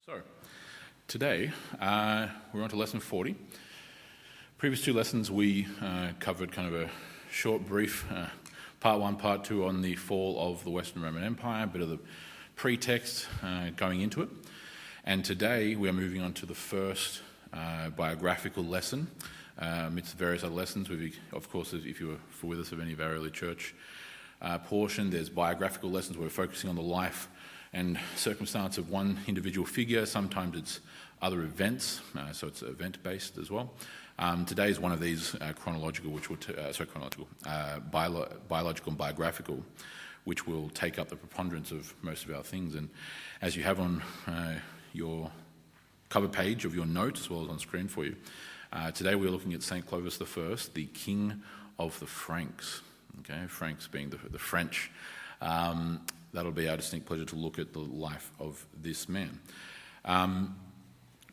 So, today we're on to lesson 40. Previous two lessons we covered kind of a short, brief part one, part two on the fall of the Western Roman Empire, a bit of the pretext going into it. And today we are moving on to the first biographical lesson amidst various other lessons. Of course, if you were with us of any of our early church portion, there's biographical lessons where we're focusing on the life and circumstance of one individual figure. Sometimes it's other events, so it's event-based as well. Today is one of these biological and biographical, which will take up the preponderance of most of our things. And as you have on your cover page of your notes, as well as on screen for you, today we're looking at St. Clovis I, the king of the Franks. Okay, Franks being the French. That'll be our distinct pleasure to look at the life of this man.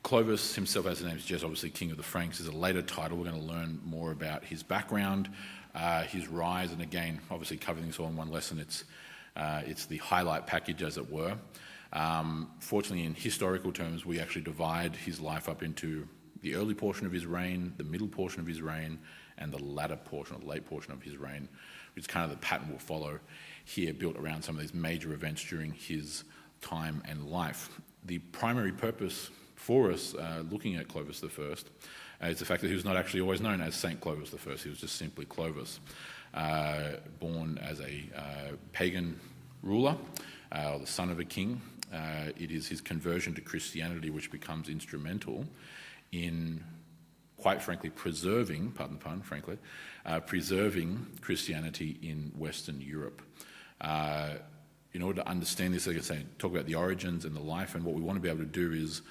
Clovis himself, as the name suggests, obviously King of the Franks, is a later title. We're going to learn more about his background, his rise, and again, obviously covering this all in one lesson. It's the highlight package, as it were. Fortunately, in historical terms, we actually divide his life up into the early portion of his reign, the middle portion of his reign, and the latter portion, or the late portion of his reign, which is kind of the pattern we'll follow here, built around some of these major events during his time and life. The primary purpose for us looking at Clovis I is the fact that he was not actually always known as St. Clovis I. He was just simply Clovis, born as a pagan ruler, or the son of a king. It is his conversion to Christianity which becomes instrumental in, quite frankly, preserving, pardon the pun, frankly, preserving Christianity in Western Europe. In order to understand this, like I say, talk about the origins and the life, and what we want to be able to do is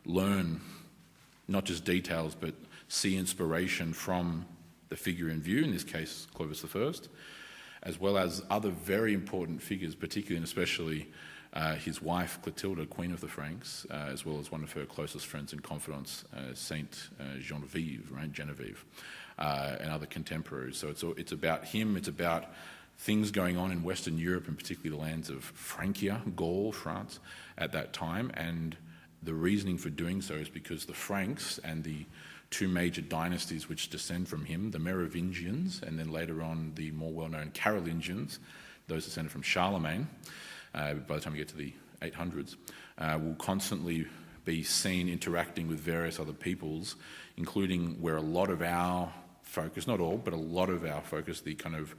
learn not just details, but see inspiration from the figure in view, in this case Clovis I, as well as other very important figures, particularly and especially his wife Clotilda, Queen of the Franks, as well as one of her closest friends and confidants, Saint Genevieve, and other contemporaries. So it's about him, it's about things going on in Western Europe, and particularly the lands of Francia, Gaul, France, at that time. And the reasoning for doing so is because the Franks and the two major dynasties which descend from him, the Merovingians, and then later on the more well-known Carolingians, those descended from Charlemagne, by the time we get to the 800s, will constantly be seen interacting with various other peoples, including where a lot of our focus, not all, but a lot of our focus, the kind of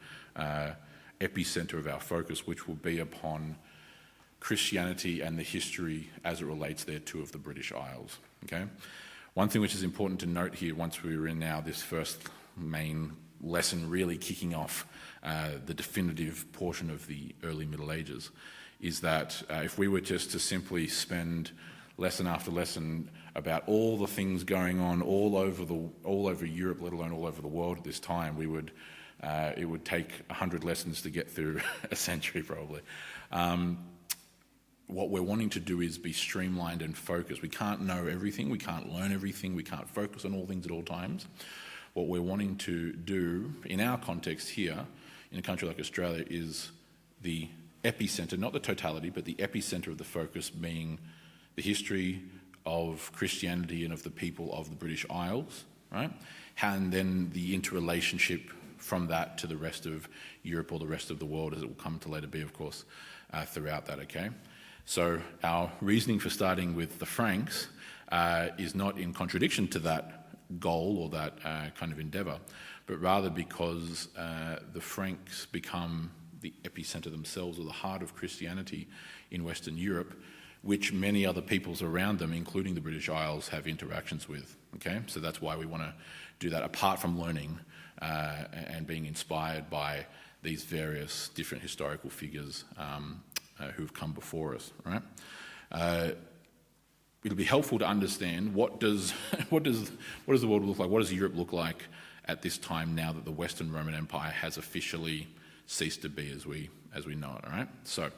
epicenter of our focus, which will be upon Christianity and the history as it relates thereto of the British Isles. Okay, one thing which is important to note here, once we're in now this first main lesson, really kicking off the definitive portion of the early Middle Ages, is that if we were just to simply spend lesson after lesson about all the things going on all over Europe, let alone all over the world at this time, it would take 100 lessons to get through a century probably. What we're wanting to do is be streamlined and focused. We can't know everything, we can't learn everything, we can't focus on all things at all times. What we're wanting to do in our context here, in a country like Australia, is the epicenter, not the totality, but the epicenter of the focus being the history of Christianity and of the people of the British Isles, right? And then the interrelationship from that to the rest of Europe, or the rest of the world, as it will come to later be, of course, throughout that, okay? So our reasoning for starting with the Franks is not in contradiction to that goal or that kind of endeavour, but rather because the Franks become the epicenter themselves, or the heart of Christianity in Western Europe, which many other peoples around them, including the British Isles, have interactions with. Okay, so that's why we want to do that, apart from learning and being inspired by these various different historical figures who've come before us. Right? It'll be helpful to understand what does the world look like? What does Europe look like at this time, now that the Western Roman Empire has officially ceased to be as we know it? All right. So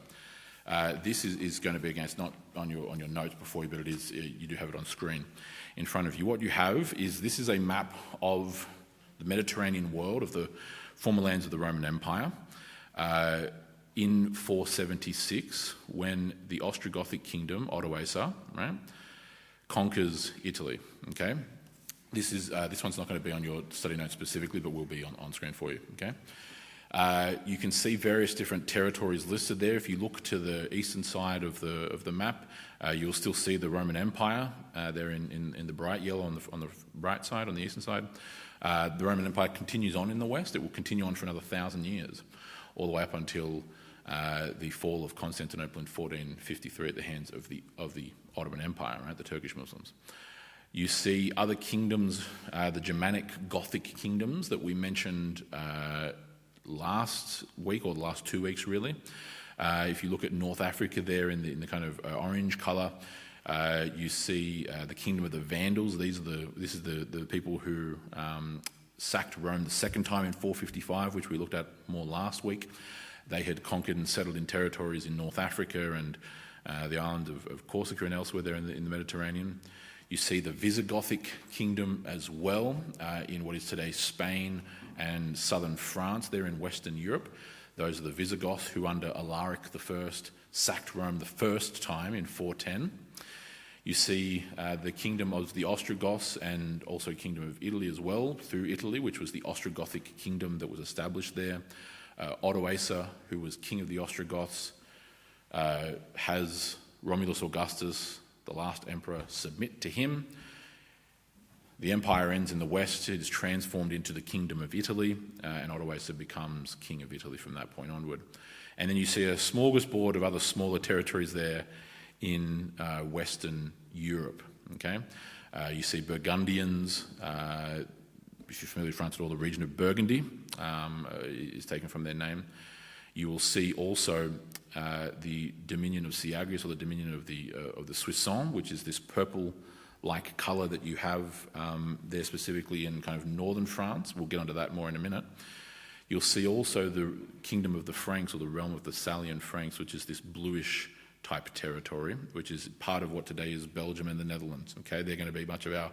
this is going to be, again, it's not on your notes before you, but it is. You do have it on screen in front of you. What you have is, this is a map of the Mediterranean world, of the former lands of the Roman Empire. In 476, when the Ostrogothic kingdom, Odoacer, right, conquers Italy. Okay, this one's not going to be on your study notes specifically, but will be on screen for you. Okay, you can see various different territories listed there. If you look to the eastern side of the map, you'll still see the Roman Empire there in the bright yellow on the right side, on the eastern side. The Roman Empire continues on in the west. It will continue on for another 1,000 years, all the way up until the fall of Constantinople in 1453 at the hands of the Ottoman Empire, right, the Turkish Muslims. You see other kingdoms, the Germanic Gothic kingdoms that we mentioned last week, or the last 2 weeks really. If you look at North Africa there in the kind of orange colour, you see the kingdom of the Vandals. This is the people who sacked Rome the second time in 455, which we looked at more last week. They had conquered and settled in territories in North Africa and the island of Corsica and elsewhere there in the Mediterranean. You see the Visigothic kingdom as well in what is today Spain and southern France there in Western Europe. Those are the Visigoths who under Alaric I sacked Rome the first time in 410. You see the kingdom of the Ostrogoths and also kingdom of Italy as well through Italy, which was the Ostrogothic kingdom that was established there. Odoacer, who was king of the Ostrogoths, has Romulus Augustus, the last emperor, submit to him. The empire ends in the west. It is transformed into the kingdom of Italy, and Odoacer becomes king of Italy from that point onward. And then you see a smorgasbord of other smaller territories there in Western Europe. Okay, you see Burgundians. If you're familiar with France at all, the region of Burgundy is taken from their name. You will see also the dominion of Syagrius, or the dominion of the Soissons, which is this purple-like colour that you have there specifically in kind of northern France. We'll get onto that more in a minute. You'll see also the kingdom of the Franks, or the realm of the Salian Franks, which is this bluish type territory, which is part of what today is Belgium and the Netherlands. Okay, they're going to be much of our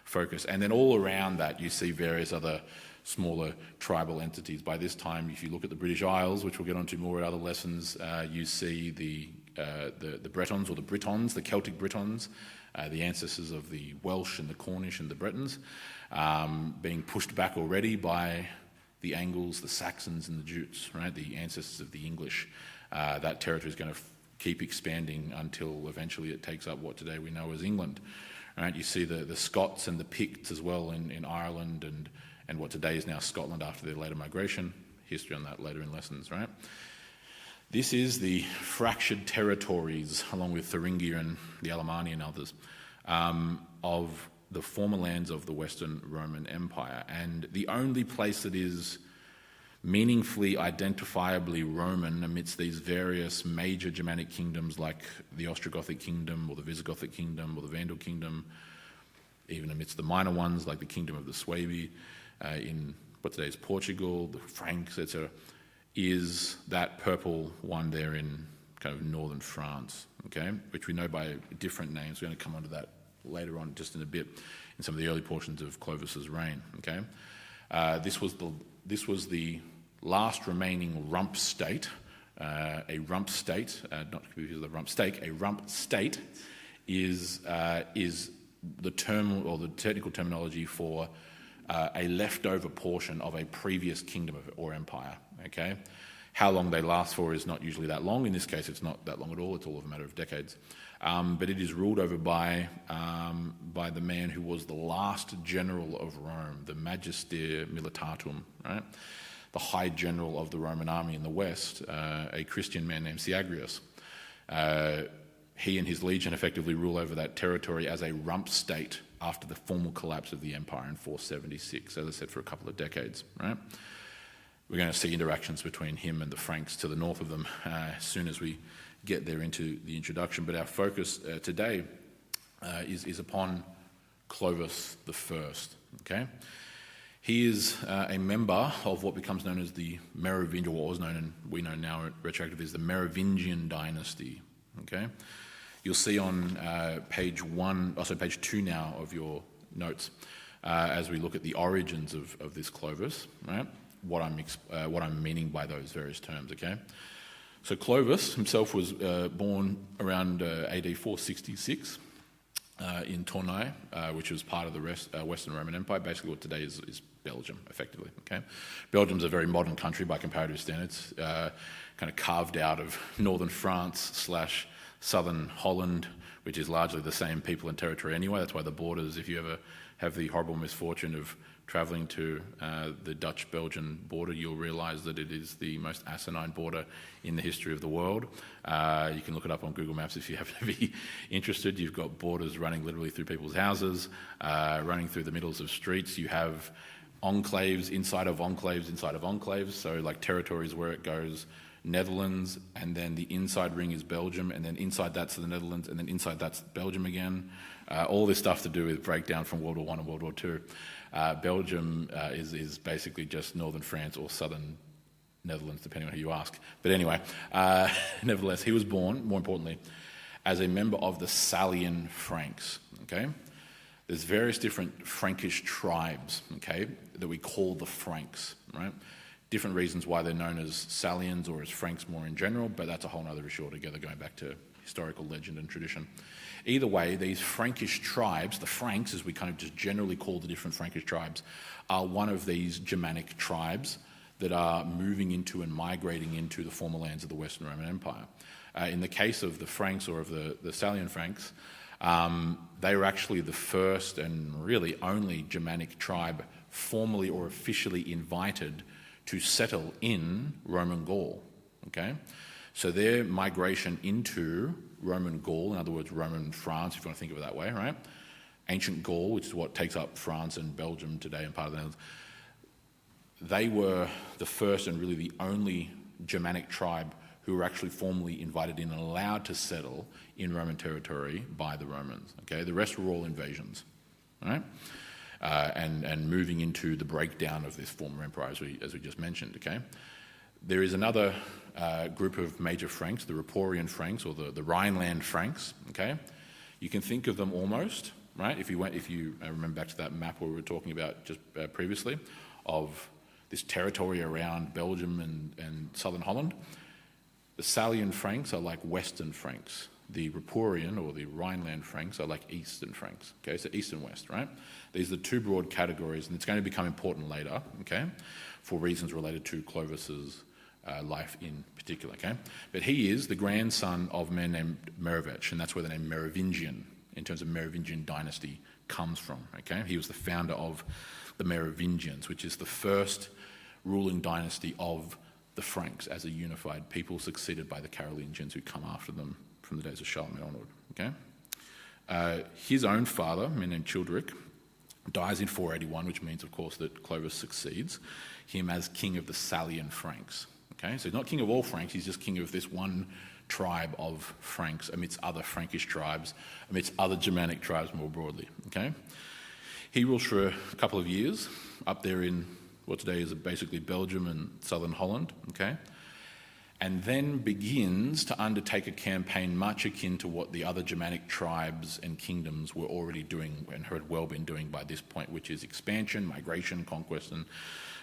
focus. And then all around that, you see various other smaller tribal entities. By this time, if you look at the British Isles, which we'll get onto more in other lessons, you see the Bretons, or the Britons, the Celtic Britons, the ancestors of the Welsh and the Cornish and the Bretons, being pushed back already by the Angles, the Saxons and the Jutes, right, the ancestors of the English. That territory is going to keep expanding until eventually it takes up what today we know as England. Right? You see the Scots and the Picts as well in Ireland and what today is now Scotland after their later migration. History on that later in lessons, right? This is the fractured territories, along with Thuringia and the Alemanni and others, of the former lands of the Western Roman Empire. And the only place that is meaningfully identifiably Roman amidst these various major Germanic kingdoms like the Ostrogothic kingdom or the Visigothic kingdom or the Vandal kingdom, even amidst the minor ones like the kingdom of the Suebi in what today is Portugal, the Franks, etc., is that purple one there in kind of northern France, okay, which we know by different names. We're going to come onto that later on just in a bit in some of the early portions of Clovis's reign, okay. This was the last remaining rump state. A rump state, not because of the rump steak, a rump state is the term or the technical terminology for a leftover portion of a previous kingdom or empire. Okay, how long they last for is not usually that long. In this case, it's not that long at all. It's all a matter of decades. But it is ruled over by the man who was the last general of Rome, the Magister Militatum, right? The high general of the Roman army in the west, a Christian man named Syagrius. He and his legion effectively rule over that territory as a rump state after the formal collapse of the empire in 476, as I said, for a couple of decades, right? We're going to see interactions between him and the Franks to the north of them as soon as we get there into the introduction. But our focus today is upon Clovis I, okay? He is a member of what becomes known as the Merovingian, or what was known and we know now retroactively as the Merovingian dynasty, okay? You'll see on page 2 now of your notes, as we look at the origins of this Clovis, right? What I'm meaning by those various terms, okay? So Clovis himself was born around AD 466 in Tournai, which was part of the Western Roman Empire, basically what today is Belgium, effectively. Okay, Belgium's a very modern country by comparative standards, kind of carved out of northern France / southern Holland, which is largely the same people and territory anyway. That's why the borders, if you ever have the horrible misfortune of travelling to the Dutch-Belgian border, you'll realise that it is the most asinine border in the history of the world. You can look it up on Google Maps if you happen to be interested. You've got borders running literally through people's houses, running through the middles of streets. You have enclaves inside of enclaves inside of enclaves, so like territories where it goes Netherlands, and then the inside ring is Belgium, and then inside that's the Netherlands, and then inside that's Belgium again. All this stuff to do with breakdown from World War I and World War II. Belgium is basically just northern France or southern Netherlands, depending on who you ask. But anyway, nevertheless, he was born, more importantly, as a member of the Salian Franks. Okay, there's various different Frankish tribes, okay, that we call the Franks, right? Different reasons why they're known as Salians or as Franks more in general, but that's a whole other issue altogether, going back to historical legend and tradition. Either way, these Frankish tribes, the Franks, as we kind of just generally call the different Frankish tribes, are one of these Germanic tribes that are moving into and migrating into the former lands of the Western Roman Empire. In the case of the Franks, or of the Salian Franks, they were actually the first and really only Germanic tribe formally or officially invited to settle in Roman Gaul. Okay, so their migration into Roman Gaul, in other words, Roman France, if you want to think of it that way, right? Ancient Gaul, which is what takes up France and Belgium today and part of the Netherlands, they were the first and really the only Germanic tribe who were actually formally invited in and allowed to settle in Roman territory by the Romans. Okay, the rest were all invasions, right? And moving into the breakdown of this former empire, as we just mentioned. Okay, there is another group of major Franks, the Ripuarian Franks, or the Rhineland Franks. Okay, you can think of them almost, right? If you remember back to that map where we were talking about just previously, of this territory around Belgium and southern Holland. The Salian Franks are like Western Franks. The Ripuarian, or the Rhineland Franks, are like Eastern Franks. Okay, so East and West, right? These are the two broad categories, and it's going to become important later, okay, for reasons related to Clovis's life in particular, okay? But he is the grandson of a man named Merovech, and that's where the name Merovingian, in terms of Merovingian dynasty, comes from, okay? He was the founder of the Merovingians, which is the first ruling dynasty of the Franks as a unified people, succeeded by the Carolingians who come after them from the days of Charlemagne onward. Okay, his own father, a man named Childeric, dies in 481, which means, of course, that Clovis succeeds him as king of the Salian Franks. Okay, so he's not king of all Franks; he's just king of this one tribe of Franks amidst other Frankish tribes, amidst other Germanic tribes more broadly. Okay, he rules for a couple of years up there in what today is basically Belgium and southern Holland, okay, and then begins to undertake a campaign much akin to what the other Germanic tribes and kingdoms were already doing and had well been doing by this point, which is expansion, migration, conquest, and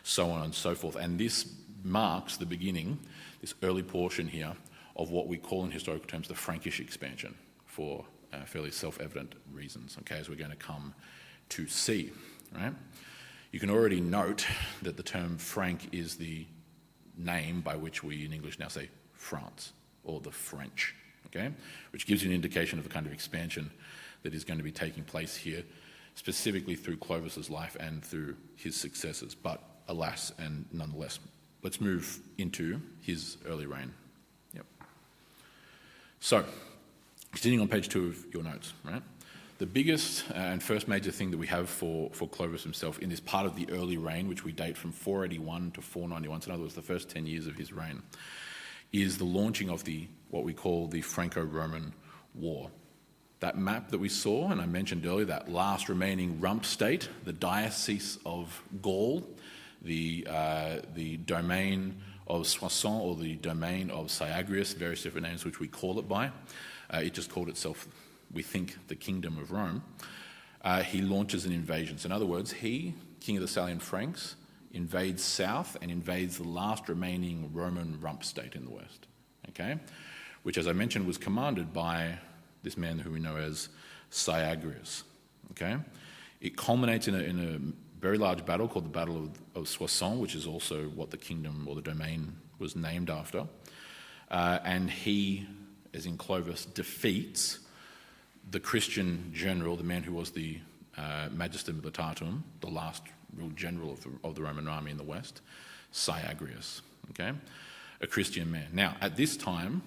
so on and so forth. And this marks the beginning, this early portion here, of what we call in historical terms the Frankish expansion, for fairly self-evident reasons, okay, as we're going to come to see, right? You can already note that the term Frank is the name by which we in English now say France, or the French, okay? Which gives you an indication of the kind of expansion that is going to be taking place here, specifically through Clovis's life and through his successors. But alas, and nonetheless, let's move into his early reign. Yep. So, continuing on page 2 of your notes, right? The biggest and first major thing that we have for Clovis himself in this part of the early reign, which we date from 481 to 491, so in other words, the first 10 years of his reign, is the launching of what we call the Franco-Roman War. That map that we saw, and I mentioned earlier, that last remaining rump state, the Diocese of Gaul, the domain of Soissons, or the domain of Syagrius, various different names which we call it by. It just called itself, we think, the Kingdom of Rome. He launches an invasion. So in other words, he, king of the Salian Franks, invades south and invades the last remaining Roman rump state in the west, okay? Which, as I mentioned, was commanded by this man who we know as Syagrius. Okay, it culminates in a very large battle called the Battle of Soissons, which is also what the kingdom or the domain was named after. And he, as in Clovis, defeats the Christian general, the man who was the Magister Militatum, the last real general of the Roman army in the West, Syagrius. Okay, a Christian man. Now, at this time,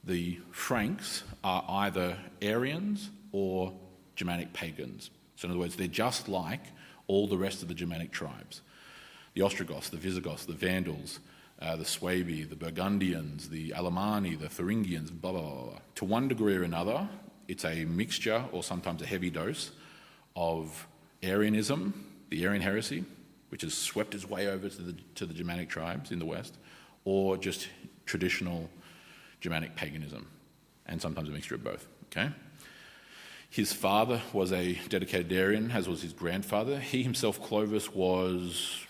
the Franks are either Arians or Germanic pagans. So in other words, they're just like all the rest of the Germanic tribes. The Ostrogoths, the Visigoths, the Vandals, the Suebi, the Burgundians, the Alemanni, the Thuringians, blah, blah, blah, blah. To one degree or another, it's a mixture or sometimes a heavy dose of Arianism, the Arian heresy, which has swept its way over to the Germanic tribes in the West, or just traditional Germanic paganism, and sometimes a mixture of both. Okay. His father was a dedicated Arian, as was his grandfather. He himself, Clovis, was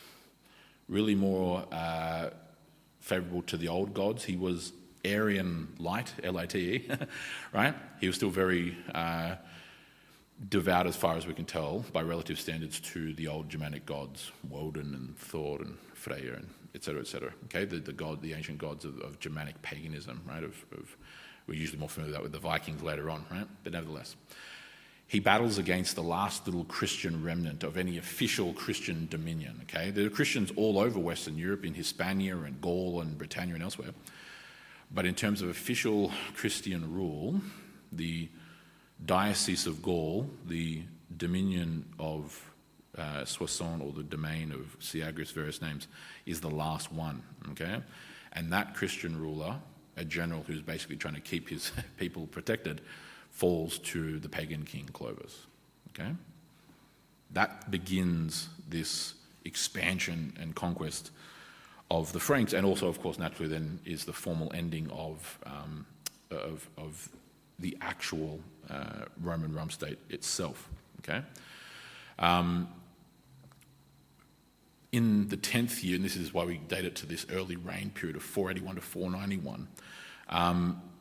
really more favourable to the old gods. He was Arian light, L-I-T-E, right? He was still very devout, as far as we can tell, by relative standards to the old Germanic gods, Woden and Thor and Freya and etc., etc. Okay, the ancient gods of Germanic paganism, right? We're usually more familiar with that with the Vikings later on, right? But nevertheless, he battles against the last little Christian remnant of any official Christian dominion. Okay, there are Christians all over Western Europe, in Hispania and Gaul and Britannia and elsewhere. But in terms of official Christian rule, the Diocese of Gaul, the dominion of Soissons, or the domain of Syagrius, various names, is the last one. Okay, and that Christian ruler, a general who's basically trying to keep his people protected, falls to the pagan king Clovis. Okay, that begins this expansion and conquest of the Franks, and also, of course, naturally, then is the formal ending of the actual Roman realm state itself. Okay. In the 10th year, and this is why we date it to this early reign period of 481 to 491,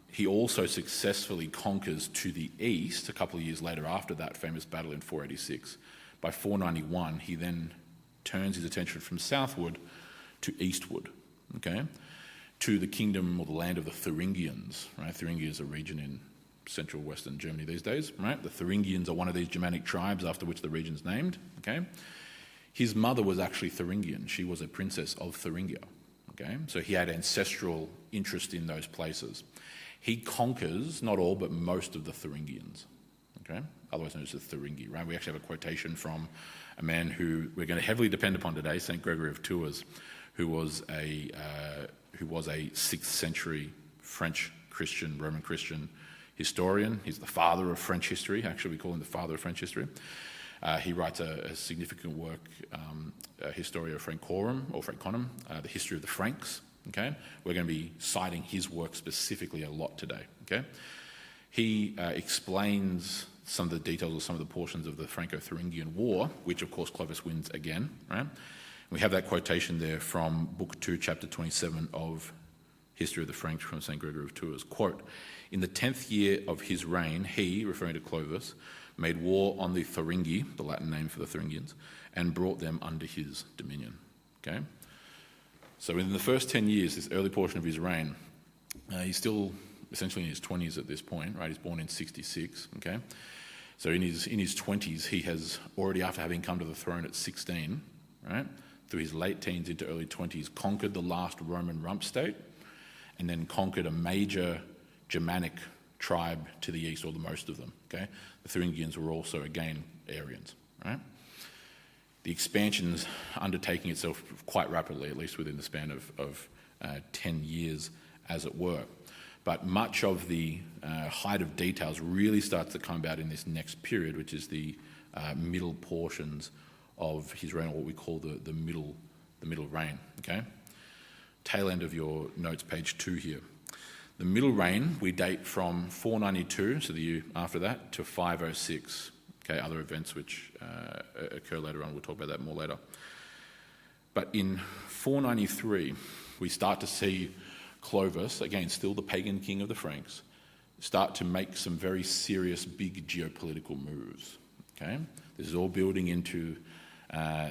he also successfully conquers to the east a couple of years later after that famous battle in 486. By 491, he then turns his attention from southward to eastward, okay, to the kingdom or the land of the Thuringians, right? Thuringia is a region in central western Germany these days, right? The Thuringians are one of these Germanic tribes after which the region's named, okay? His mother was actually Thuringian. She was a princess of Thuringia, okay? So he had ancestral interest in those places. He conquers, not all, but most of the Thuringians, okay? Otherwise known as the Thuringi, right? We actually have a quotation from a man who we're going to heavily depend upon today, St. Gregory of Tours, who was a 6th century French Christian, Roman Christian historian. He's the father of French history. Actually, we call him the father of French history. He writes a significant work, Historia Francorum, or Franconum, the history of the Franks. Okay, we're going to be citing his work specifically a lot today. Okay, he explains some of the details or some of the portions of the Franco-Thuringian War, which of course Clovis wins again. Right, we have that quotation there from Book 2, Chapter 27 of History of the Franks from St. Gregory of Tours. Quote, "In the 10th year of his reign, he," referring to Clovis, "made war on the Thuringi," the Latin name for the Thuringians, "and brought them under his dominion." Okay? So in the first 10 years, this early portion of his reign, he's still essentially in his 20s at this point, right? He's born in 66, okay? So in his 20s, he has already, after having come to the throne at 16, right, through his late teens into early 20s, conquered the last Roman rump state, and then conquered a major Germanic tribe to the east, or the most of them, okay? The Thuringians were also, again, Arians, right? The expansion's undertaking itself quite rapidly, at least within the span of 10 years, as it were. But much of the height of details really starts to come about in this next period, which is the middle portions of his reign, or what we call the middle reign, okay? Tail end of your notes, page 2 here. The middle reign, we date from 492, so the year after that, to 506. Okay, other events which occur later on, we'll talk about that more later. But in 493, we start to see Clovis, again, still the pagan king of the Franks, start to make some very serious, big geopolitical moves. Okay, this is all building into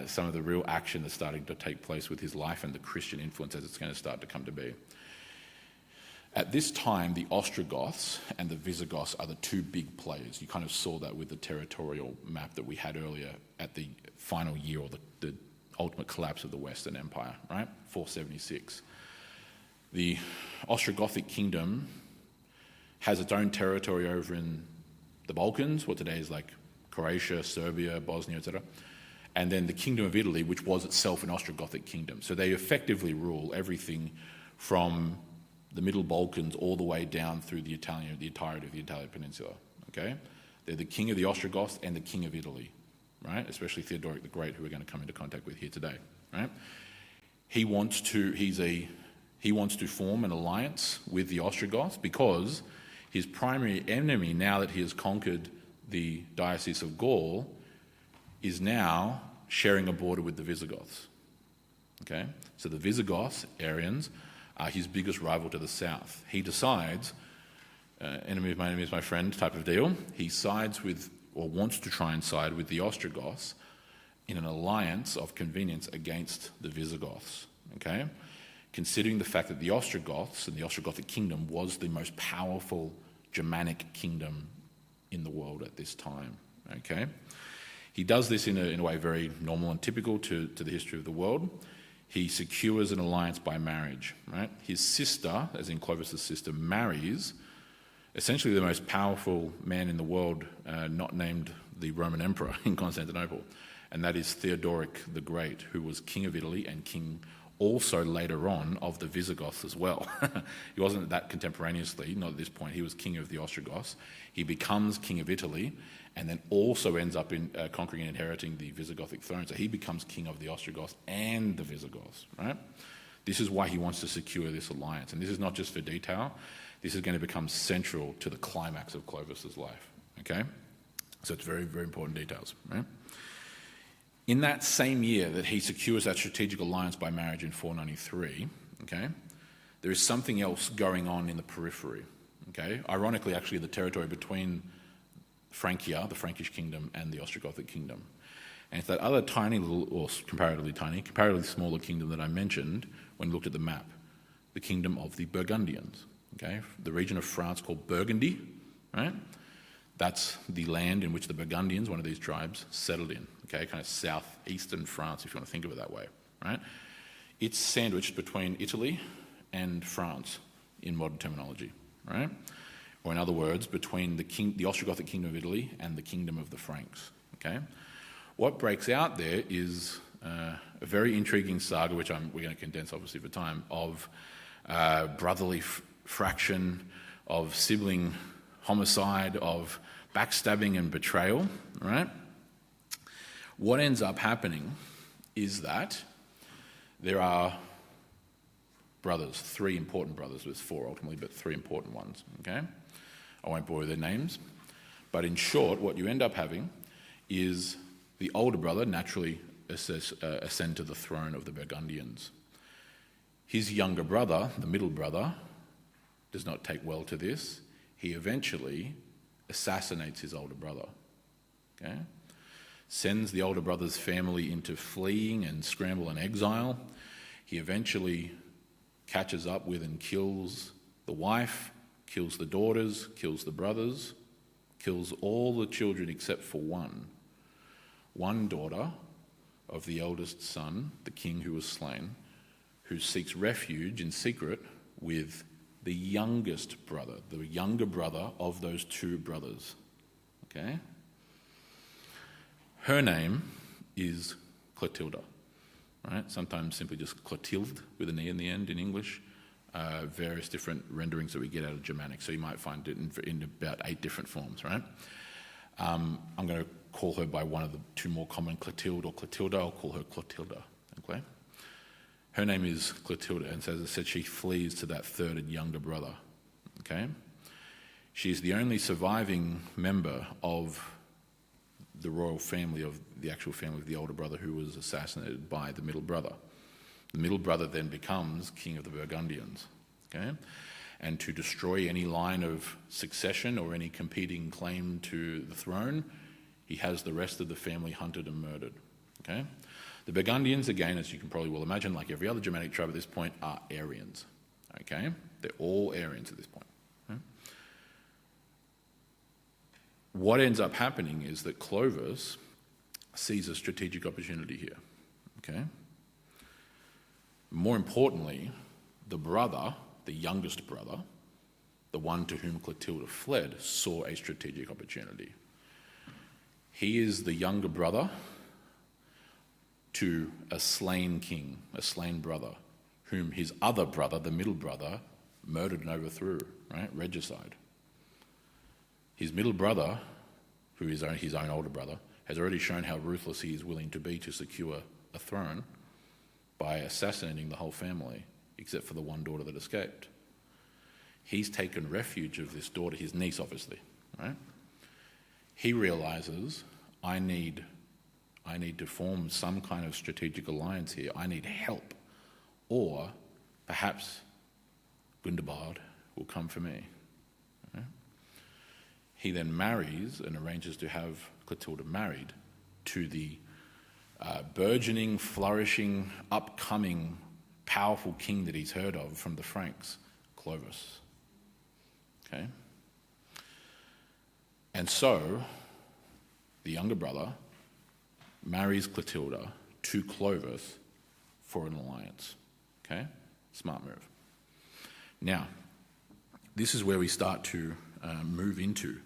some of the real action that's starting to take place with his life and the Christian influence as it's going to start to come to be. At this time, the Ostrogoths and the Visigoths are the two big players. You kind of saw that with the territorial map that we had earlier at the final year, or the ultimate collapse of the Western Empire, right? 476. The Ostrogothic kingdom has its own territory over in the Balkans, what today is like Croatia, Serbia, Bosnia, etc. And then the Kingdom of Italy, which was itself an Ostrogothic kingdom. So they effectively rule everything from the Middle Balkans all the way down through the entirety of the Italian peninsula. Okay, they're the king of the Ostrogoths and the king of Italy, right? Especially Theodoric the Great, who we're going to come into contact with here today, right? He wants to form an alliance with the Ostrogoths because his primary enemy, now that he has conquered the Diocese of Gaul, is now sharing a border with the Visigoths. Okay, so the Visigoths, Arians, are his biggest rival to the south. He decides, enemy of my enemy is my friend type of deal. He sides with, or wants to try and side with, the Ostrogoths in an alliance of convenience against the Visigoths. Okay, considering the fact that the Ostrogoths and the Ostrogothic kingdom was the most powerful Germanic kingdom in the world at this time. Okay, he does this in a way very normal and typical to the history of the world. He secures an alliance by marriage, right? His sister, as in Clovis' sister, marries essentially the most powerful man in the world, not named the Roman emperor in Constantinople, and that is Theodoric the Great, who was king of Italy and king also later on of the Visigoths as well. He wasn't that contemporaneously, not at this point. He was king of the Ostrogoths. He becomes king of Italy and then also ends up in conquering and inheriting the Visigothic throne. So he becomes king of the Ostrogoths and the Visigoths, right? This is why he wants to secure this alliance. And this is not just for detail. This is going to become central to the climax of Clovis' life, okay? So it's very, very important details, right? In that same year that he secures that strategic alliance by marriage in 493, okay, there is something else going on in the periphery, okay? Ironically, actually, the territory between Francia, the Frankish kingdom, and the Ostrogothic kingdom. And it's that other tiny little, or comparatively smaller kingdom that I mentioned when we looked at the map, the kingdom of the Burgundians, okay? The region of France called Burgundy, right? That's the land in which the Burgundians, one of these tribes, settled in, okay? Kind of southeastern France, if you want to think of it that way, right? It's sandwiched between Italy and France in modern terminology, right? Or in other words, between the Ostrogothic kingdom of Italy and the kingdom of the Franks, okay? What breaks out there is a very intriguing saga, which we're going to condense obviously for time, of brotherly fraction, of sibling homicide, of backstabbing and betrayal, right? What ends up happening is that there are brothers, 3 important brothers. There's 4 ultimately, but 3 important ones, okay? I won't bore you with their names. But in short, what you end up having is the older brother naturally ascend to the throne of the Burgundians. His younger brother, the middle brother, does not take well to this. He eventually assassinates his older brother, okay? Sends the older brother's family into fleeing and scramble and exile. He eventually catches up with and kills the wife, kills the daughters, kills the brothers, kills all the children except for one daughter of the eldest son, the king who was slain, who seeks refuge in secret with the youngest brother, the younger brother of those 2 brothers, okay? Her name is Clotilda, right? Sometimes simply just Clotilde with an E in the end in English. Various different renderings that we get out of Germanic, so you might find it in about 8 different forms, right? I'm going to call her by one of the 2 more common, Clotilde or Clotilda. I'll call her Clotilda, okay? Her name is Clotilda, and so as I said, she flees to that 3rd and younger brother, okay? She's the only surviving member of the royal family, of the actual family of the older brother who was assassinated by the middle brother. The middle brother then becomes king of the Burgundians, okay? and to destroy any line of succession or any competing claim to the throne, he has the rest of the family hunted and murdered. Okay? The Burgundians, again, as you can probably well imagine, like every other Germanic tribe at this point, are Aryans. Okay? They're all Aryans at this point. Okay? What ends up happening is that Clovis sees a strategic opportunity here. Okay? More importantly, the brother, the youngest brother, the one to whom Clotilda fled, saw a strategic opportunity. He is the younger brother to a slain king, a slain brother, whom his other brother, the middle brother, murdered and overthrew, right? Regicide. His middle brother, who is his own older brother, has already shown how ruthless he is willing to be to secure a throne by assassinating the whole family, except for the one daughter that escaped. He's taken refuge of this daughter, his niece obviously, right? He realizes, I need to form some kind of strategic alliance here. I need help. Or perhaps Gundobad will come for me. Right? He then marries and arranges to have Clotilda married to the burgeoning, flourishing, upcoming, powerful king that he's heard of from the Franks, Clovis. Okay? And so, the younger brother marries Clotilda to Clovis for an alliance. Okay? Smart move. Now, this is where we start to move into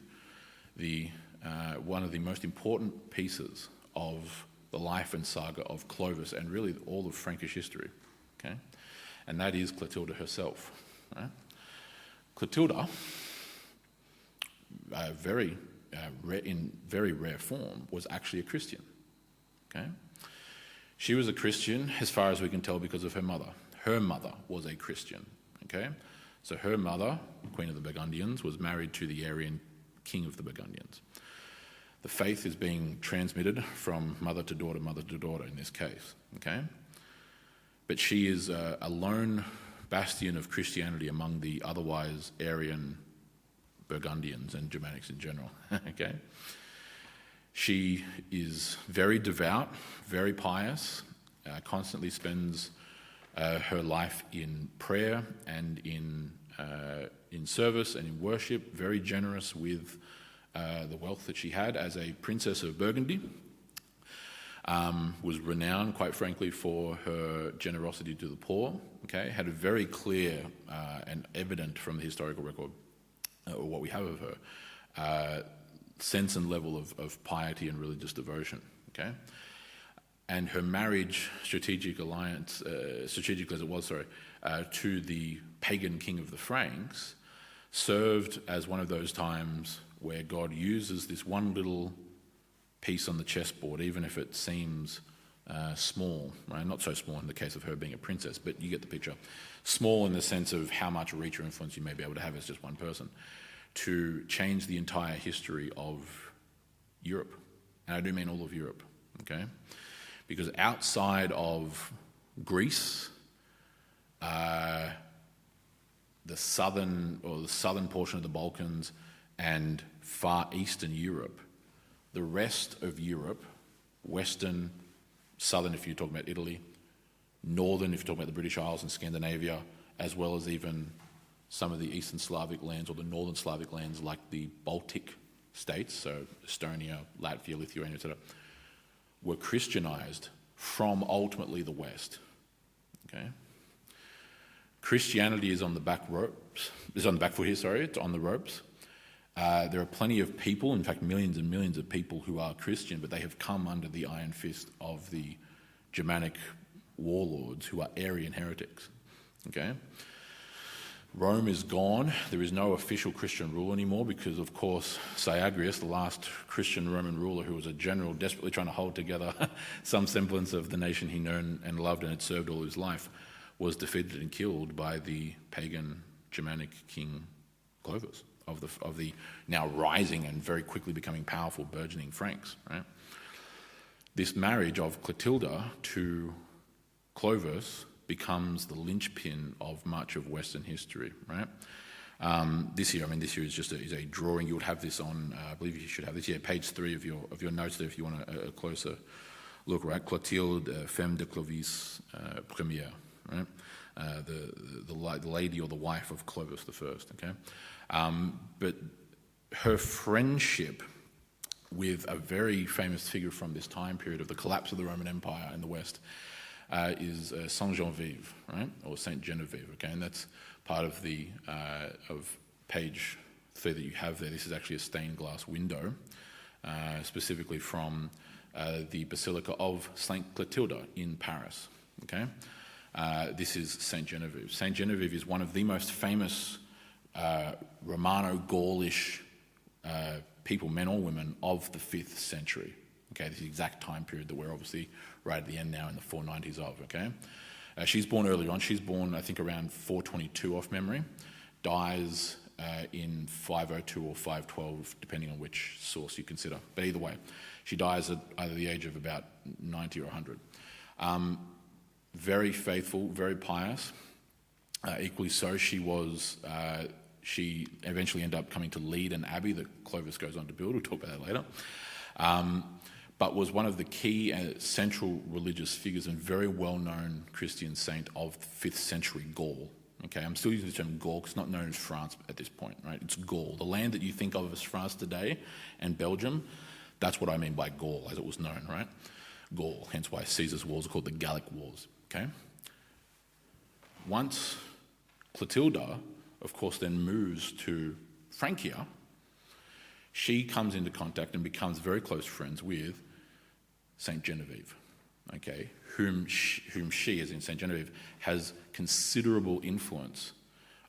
one of the most important pieces of the life and saga of Clovis and really all of Frankish history. Okay? And that is Clotilda herself. Right? Clotilda, in very rare form, was actually a Christian. Okay? She was a Christian, as far as we can tell, because of her mother. Her mother was a Christian. Okay? So her mother, Queen of the Burgundians, was married to the Aryan king of the Burgundians. The faith is being transmitted from mother to daughter in this case. Okay? But she is a lone bastion of Christianity among the otherwise Aryan Burgundians and Germanics in general. Okay? She is very devout, very pious, constantly spends her life in prayer and in service and in worship, very generous with the wealth that she had as a princess of Burgundy. Was renowned, quite frankly, for her generosity to the poor. Okay, had a very clear and evident from the historical record, or what we have of her, sense and level of piety and religious devotion. Okay, and her marriage, strategic as it was, to the pagan king of the Franks, served as one of those times where God uses this one little piece on the chessboard, even if it seems small, right? Not so small in the case of her being a princess, but you get the picture. Small in the sense of how much reach or influence you may be able to have as just one person, to change the entire history of Europe. And I do mean all of Europe, okay? Because outside of Greece, the southern portion of the Balkans and far eastern Europe, the rest of Europe, western, southern if you're talking about Italy, northern if you're talking about the British Isles and Scandinavia, as well as even some of the eastern Slavic lands or the northern Slavic lands like the Baltic states, so Estonia, Latvia, Lithuania, etc., were Christianized from ultimately the West. Okay? Christianity is on the back ropes. It's on the back foot here, sorry. It's on the ropes. There are plenty of people, in fact millions and millions of people who are Christian, but they have come under the iron fist of the Germanic warlords who are Arian heretics. Okay? Rome is gone. There is no official Christian rule anymore because, of course, Syagrius, the last Christian Roman ruler who was a general desperately trying to hold together some semblance of the nation he known and loved and had served all his life, was defeated and killed by the pagan Germanic king Clovis of the now rising and very quickly becoming powerful burgeoning Franks. Right? This marriage of Clotilda to Clovis becomes the linchpin of much of Western history, right? This year is just a drawing. You would have this on, I believe you should have this here, page 3 of your notes there if you want a closer look, right? Clotilde, femme de Clovis, première, right? The lady or the wife of Clovis the First, okay? But her friendship with a very famous figure from this time period of the collapse of the Roman Empire in the West is Saint Genevieve, right? Or Saint Genevieve, okay? And that's part of the of page 3 that you have there. This is actually a stained glass window, specifically from the Basilica of Saint Clotilde in Paris, okay? This is Saint Genevieve. Saint Genevieve is one of the most famous Romano-Gaulish people, men or women, of the 5th century. Okay, this is the exact time period that we're obviously right at the end now in the 490s of, okay? She's born early on. She's born, I think, around 422 off memory. Dies in 502 or 512, depending on which source you consider. But either way, she dies at either the age of about 90 or 100. Very faithful, very pious. Equally so, she eventually ended up coming to lead an abbey that Clovis goes on to build. We'll talk about that later. But was one of the key central religious figures and very well-known Christian saint of 5th century Gaul. Okay, I'm still using the term Gaul because it's not known as France at this point, right? It's Gaul. The land that you think of as France today and Belgium, that's what I mean by Gaul, as it was known, right? Gaul, hence why Caesar's wars are called the Gallic Wars, okay? Once Clotilde, of course, then moves to Francia, she comes into contact and becomes very close friends with Saint Genevieve, okay, whom she, as in Saint Genevieve, has considerable influence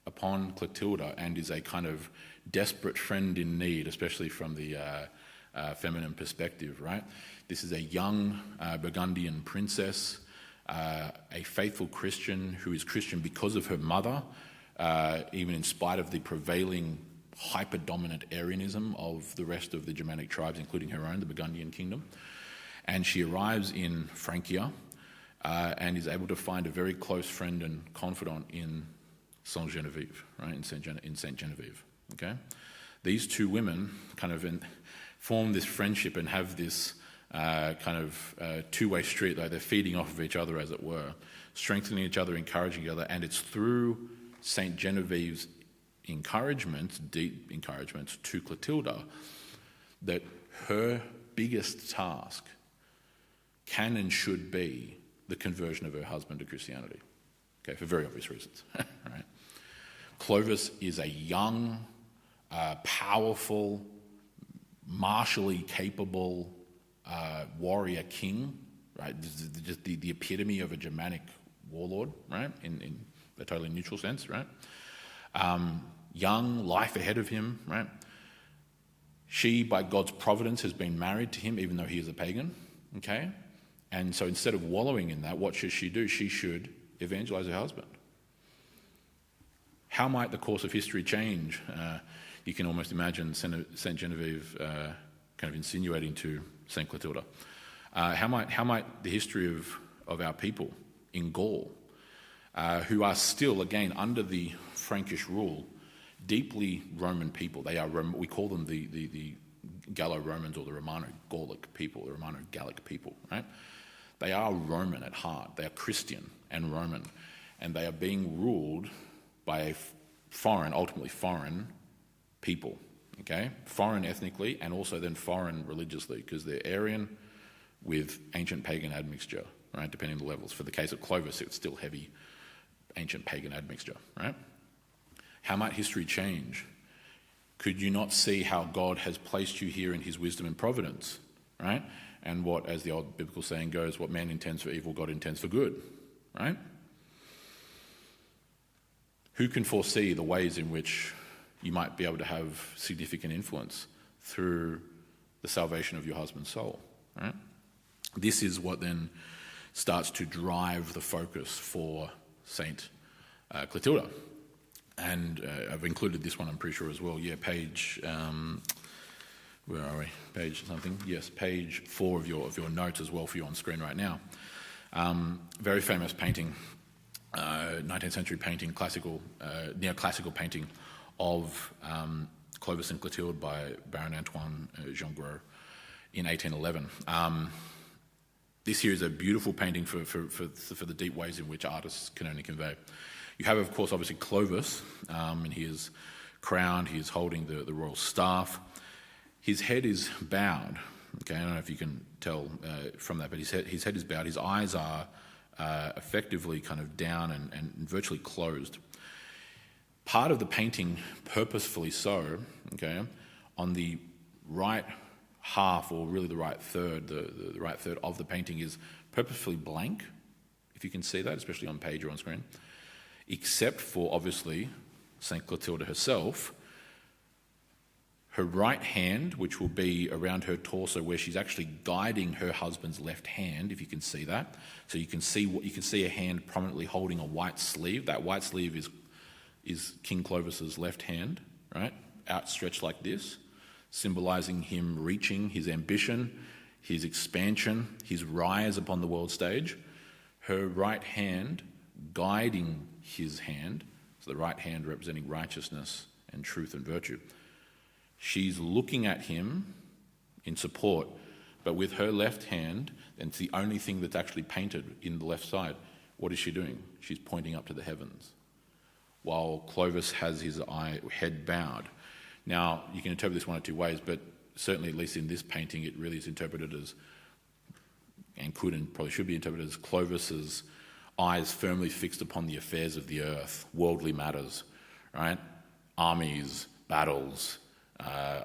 upon Clotilde and is a kind of desperate friend in need, especially from the feminine perspective, right? This is a young Burgundian princess, a faithful Christian who is Christian because of her mother, even in spite of the prevailing hyper-dominant Arianism of the rest of the Germanic tribes, including her own, the Burgundian kingdom. And she arrives in Francia and is able to find a very close friend and confidant in Saint Genevieve, right, in Saint Genevieve, okay? These two women kind of form this friendship and have this kind of two-way street, like they're feeding off of each other, as it were, strengthening each other, encouraging each other, and it's through Saint Genevieve's deep encouragement to Clotilde, that her biggest task can and should be the conversion of her husband to Christianity, okay, for very obvious reasons, right? Clovis is a young, powerful, martially capable warrior king, right? Just the epitome of a Germanic warlord, right? In a totally neutral sense, right? Young, life ahead of him, right? She, by God's providence, has been married to him, even though he is a pagan, okay? And so instead of wallowing in that, what should she do? She should evangelize her husband. How might the course of history change? You can almost imagine Saint Genevieve kind of insinuating to Saint Clotilde. How might the history of our people in Gaul, who are still, again, under the Frankish rule, deeply Roman people. They are we call them the Gallo-Romans or the Romano-Gallic people, the Romano-Gallic people, right? They are Roman at heart. They are Christian and Roman, and they are being ruled by a ultimately foreign people, okay? Foreign ethnically and also then foreign religiously, because they're Arian with ancient pagan admixture, right? Depending on the levels. For the case of Clovis, it's still heavy ancient pagan admixture, right? How might history change? Could you not see how God has placed you here in his wisdom and providence, right? And what, as the old biblical saying goes, what man intends for evil, God intends for good, right? Who can foresee the ways in which you might be able to have significant influence through the salvation of your husband's soul, right? This is what then starts to drive the focus for Saint Clotilde. And I've included this one, I'm pretty sure, as well. Yeah, page, where are we? Page something? Yes, page 4 of your notes as well for you on screen right now. Very famous painting 19th century painting, neoclassical painting of Clovis and Clotilde by Baron Antoine Jean Gros in 1811. This here is a beautiful painting for the deep ways in which artists can only convey. You have, of course, obviously Clovis, and he is crowned, he is holding the royal staff. His head is bowed. Okay, I don't know if you can tell from that, but his head is bowed. His eyes are effectively kind of down and virtually closed. Part of the painting, purposefully so, okay, on the right half, or really the right third, the right third of the painting is purposefully blank, if you can see that, especially on page or on screen, except for, obviously, St. Clotilde herself. Her right hand, which will be around her torso, where she's actually guiding her husband's left hand, if you can see that. So you can see a hand prominently holding a white sleeve. That white sleeve is King Clovis's left hand, right, outstretched like this, symbolising him reaching his ambition, his expansion, his rise upon the world stage. Her right hand guiding his hand, so the right hand representing righteousness and truth and virtue. She's looking at him in support, but with her left hand, and it's the only thing that's actually painted in the left side, what is she doing? She's pointing up to the heavens, while Clovis has his head bowed. Now, you can interpret this one of two ways, but certainly, at least in this painting, it really is interpreted as, and could and probably should be interpreted as, Clovis's eyes firmly fixed upon the affairs of the earth, worldly matters, right? Armies, battles,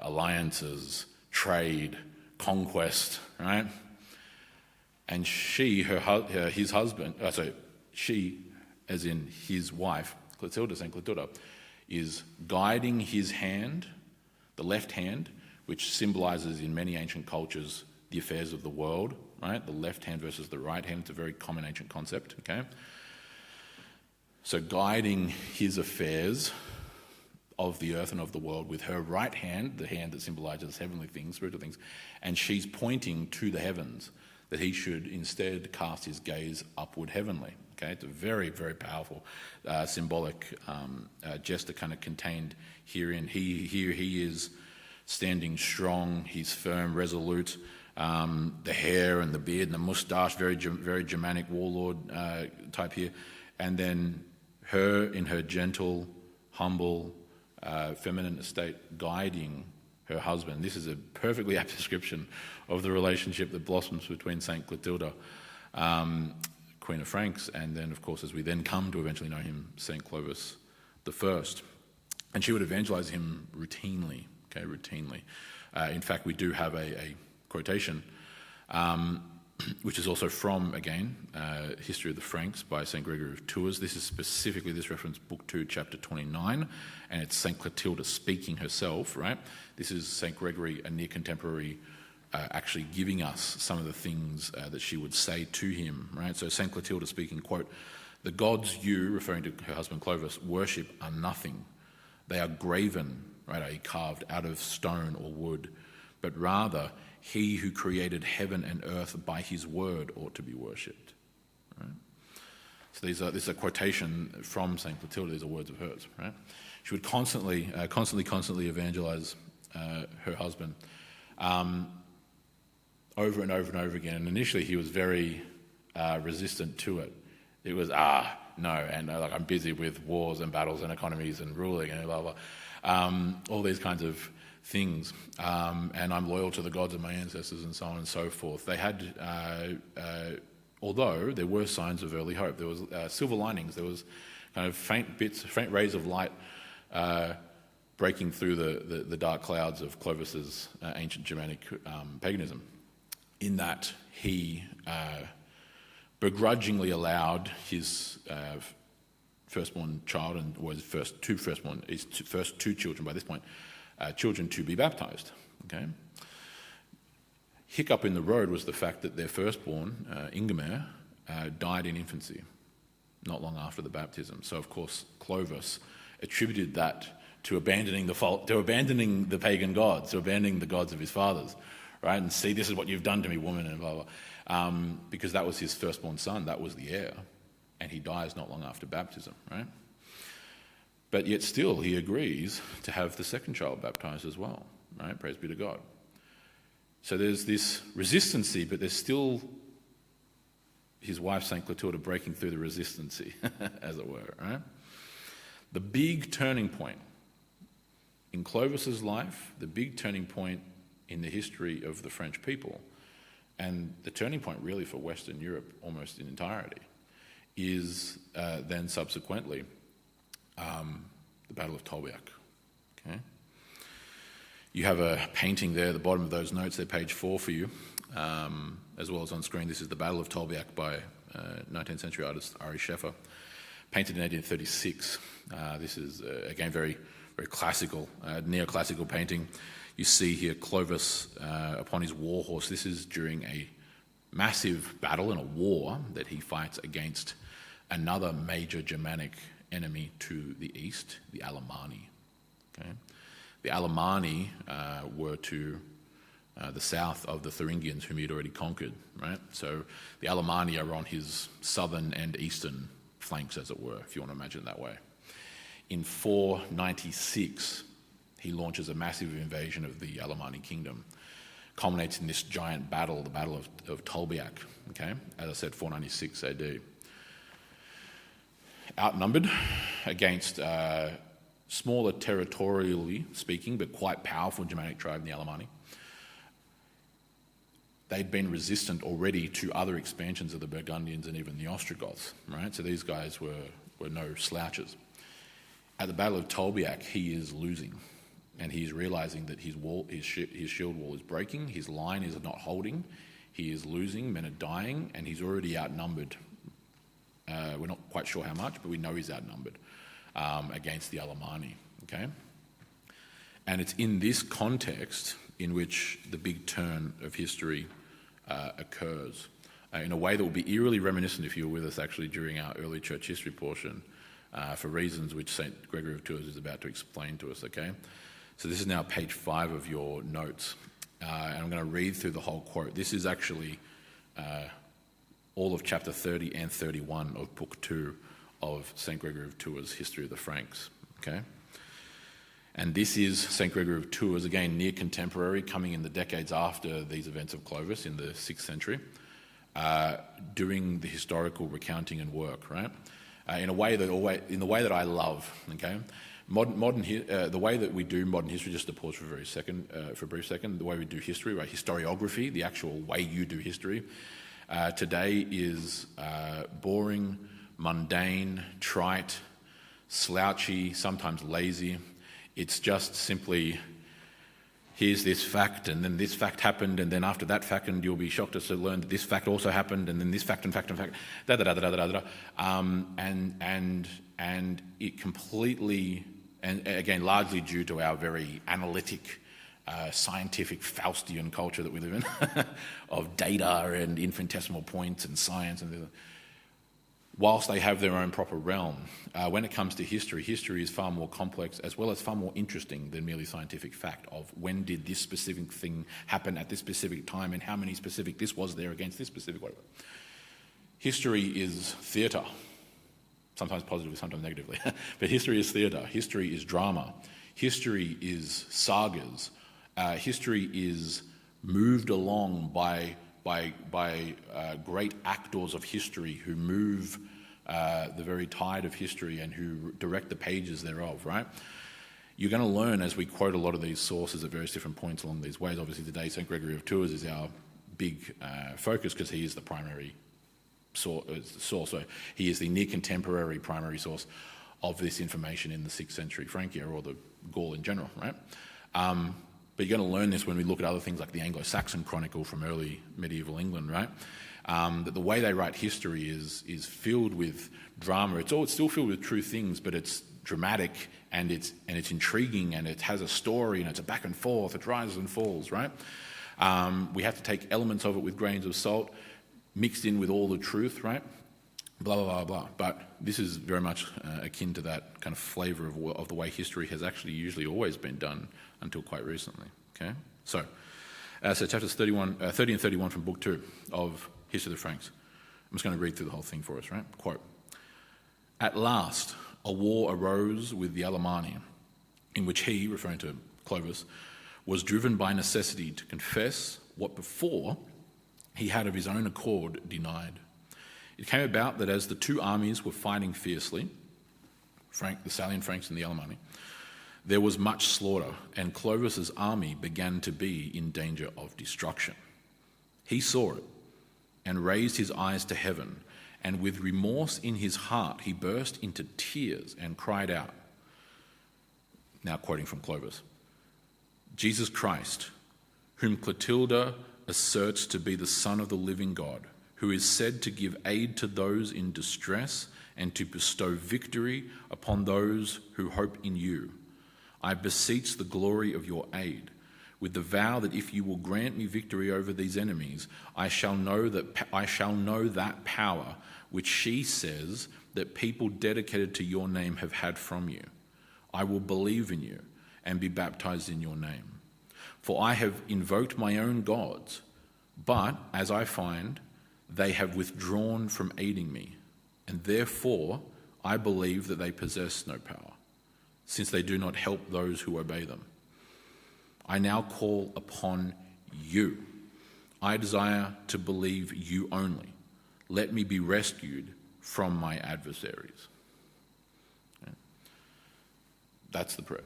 alliances, trade, conquest, right? And she, his husband, she, as in his wife, Clotilde, St. Clotilde, is guiding his hand, the left hand, which symbolises in many ancient cultures the affairs of the world, right? The left hand versus the right hand, it's a very common ancient concept, okay? So guiding his affairs of the earth and of the world with her right hand, the hand that symbolises heavenly things, spiritual things, and she's pointing to the heavens, that he should instead cast his gaze upward heavenly. Okay, it's a very, very powerful symbolic gesture kind of contained herein. He is standing strong, he's firm, resolute, the hair and the beard and the moustache, very Germanic warlord type here. And then her in her gentle, humble, feminine estate guiding her husband. This is a perfectly apt description of the relationship that blossoms between St. Clotilde, Queen of Franks, and then, of course, as we then come to eventually know him, St. Clovis I. And she would evangelise him routinely, okay, routinely. In fact, we do have a quotation, which is also from, again, History of the Franks by St. Gregory of Tours. This reference Book 2, Chapter 29, and it's St. Clotilde speaking herself, right? This is St. Gregory, a near contemporary, actually giving us some of the things that she would say to him, right? So St. Clotilde speaking, quote, "The gods you," referring to her husband Clovis, "worship are nothing. They are graven," right, i.e. carved out of stone or wood, "but rather he who created heaven and earth by his word ought to be worshipped." Right? So this is a quotation from St. Clotilde. These are words of hers, right? She would constantly evangelize her husband over and over and over again. And initially he was very resistant to it. It was, no, and I'm busy with wars and battles and economies and ruling and blah, blah, all these kinds of things. And I'm loyal to the gods of my ancestors and so on and so forth. They had, although there were signs of early hope, there was silver linings, there was kind of faint rays of light breaking through the dark clouds of Clovis's ancient Germanic paganism, in that he begrudgingly allowed his firstborn child, and was his first two children by this point, children to be baptized. Okay. Hiccup in the road was the fact that their firstborn, Ingemar, died in infancy, not long after the baptism. So, of course, Clovis attributed that to abandoning the pagan gods, to abandoning the gods of his fathers, right? And see, this is what you've done to me, woman, and blah, blah. Because that was his firstborn son, that was the heir. and he dies not long after baptism, right? But yet still he agrees to have the second child baptized as well, right? Praise be to God. So there's this resistancy, but there's still his wife, St. Clotilda, breaking through the resistancy, as it were, right? The big turning point in Clovis's life, the big turning point in the history of the French people, and the turning point really for Western Europe almost in entirety, is then subsequently the Battle of Tolbiac. Okay? You have a painting there at the bottom of those notes, they're page 4 for you, as well as on screen. This is the Battle of Tolbiac by 19th century artist Ari Scheffer, painted in 1836. This is, again, very, very classical, neoclassical painting. You see here Clovis upon his war horse. This is during a massive battle and a war that he fights against another major Germanic enemy to the east, the Alemanni. Okay? The Alemanni were to the south of the Thuringians, whom he had already conquered, right? So the Alemanni are on his southern and eastern flanks, as it were, if you want to imagine it that way. In 496, he launches a massive invasion of the Alemanni kingdom, culminates in this giant battle, the Battle of Tolbiac, okay? As I said, 496 AD. Outnumbered against smaller territorially speaking, but quite powerful Germanic tribe, the Alemanni. They'd been resistant already to other expansions of the Burgundians and even the Ostrogoths, right? So these guys were no slouches. At the Battle of Tolbiac, he is losing, and he's realizing that his shield wall is breaking, his line is not holding, he is losing, men are dying, and he's already outnumbered. We're not quite sure how much, but we know he's outnumbered against the Alemanni, okay? And it's in this context in which the big turn of history occurs, in a way that will be eerily reminiscent, if you were with us actually during our early church history portion, for reasons which St. Gregory of Tours is about to explain to us, okay? So this is now page 5 of your notes, and I'm going to read through the whole quote. This is actually all of chapter 30 and 31 of book 2 of St. Gregory of Tours' History of the Franks, okay? And this is St. Gregory of Tours, again, near contemporary, coming in the decades after these events of Clovis in the 6th century, doing the historical recounting and work, right? In the way that I love, okay? The way that we do modern history, just to pause for a brief second, the way we do history, right? Historiography, the actual way you do history, today is boring, mundane, trite, slouchy, sometimes lazy. It's just simply, here's this fact, and then this fact happened, and then after that fact, and you'll be shocked to learn that this fact also happened, and then this fact and fact and fact, and it completely, and again, largely due to our very analytic, scientific Faustian culture that we live in, of data and infinitesimal points and science and whilst they have their own proper realm, when it comes to history, history is far more complex as well as far more interesting than merely scientific fact of when did this specific thing happen at this specific time and how many specific this was there against this specific whatever. History is theatre, sometimes positively, sometimes negatively, but history is theatre, history is drama, history is sagas, history is moved along by great actors of history who move the very tide of history and who direct the pages thereof, right? You're going to learn as we quote a lot of these sources at various different points along these ways. Obviously today St. Gregory of Tours is our big focus because he is the primary source. So he is the near contemporary primary source of this information in the 6th century Francia or the Gaul in general, right? But you're going to learn this when we look at other things like the Anglo-Saxon Chronicle from early medieval England, right? That the way they write history is filled with drama. It's still filled with true things, but it's dramatic and it's intriguing and it has a story and it's a back and forth. It rises and falls, right? We have to take elements of it with grains of salt, mixed in with all the truth, right? Blah, blah, blah, blah. But this is very much akin to that kind of flavour of the way history has actually usually always been done until quite recently, okay? So chapters 30 and 31 from book 2 of History of the Franks. I'm just going to read through the whole thing for us, right? Quote, At last, a war arose with the Alemanni, in which he, referring to Clovis, was driven by necessity to confess what before he had of his own accord denied. It came about that as the two armies were fighting fiercely, the Salian Franks and the Alemanni, there was much slaughter, and Clovis's army began to be in danger of destruction. He saw it and raised his eyes to heaven, and with remorse in his heart he burst into tears and cried out, now quoting from Clovis, "Jesus Christ, whom Clotilda asserts to be the Son of the living God, who is said to give aid to those in distress and to bestow victory upon those who hope in you, I beseech the glory of your aid, with the vow that if you will grant me victory over these enemies, I shall know that power which she says that people dedicated to your name have had from you. I will believe in you and be baptized in your name. For I have invoked my own gods, but, as I find, they have withdrawn from aiding me, and therefore I believe that they possess no power, since they do not help those who obey them. I now call upon you. I desire to believe you only. Let me be rescued from my adversaries." That's the prayer.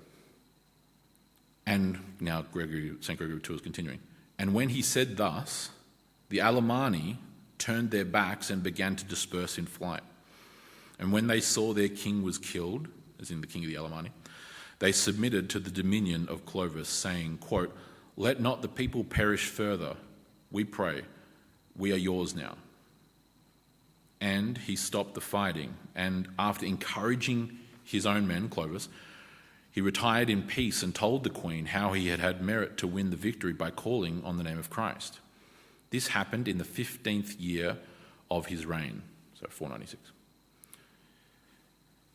And now St. Gregory of Tours continuing. "And when he said thus, the Alemanni turned their backs and began to disperse in flight. And when they saw their king was killed," as in the king of the Alemanni, "they submitted to the dominion of Clovis, saying, quote, 'Let not the people perish further, we pray, we are yours now.' And he stopped the fighting, and after encouraging his own men, Clovis, he retired in peace and told the queen how he had had merit to win the victory by calling on the name of Christ. This happened in the 15th year of his reign," so 496.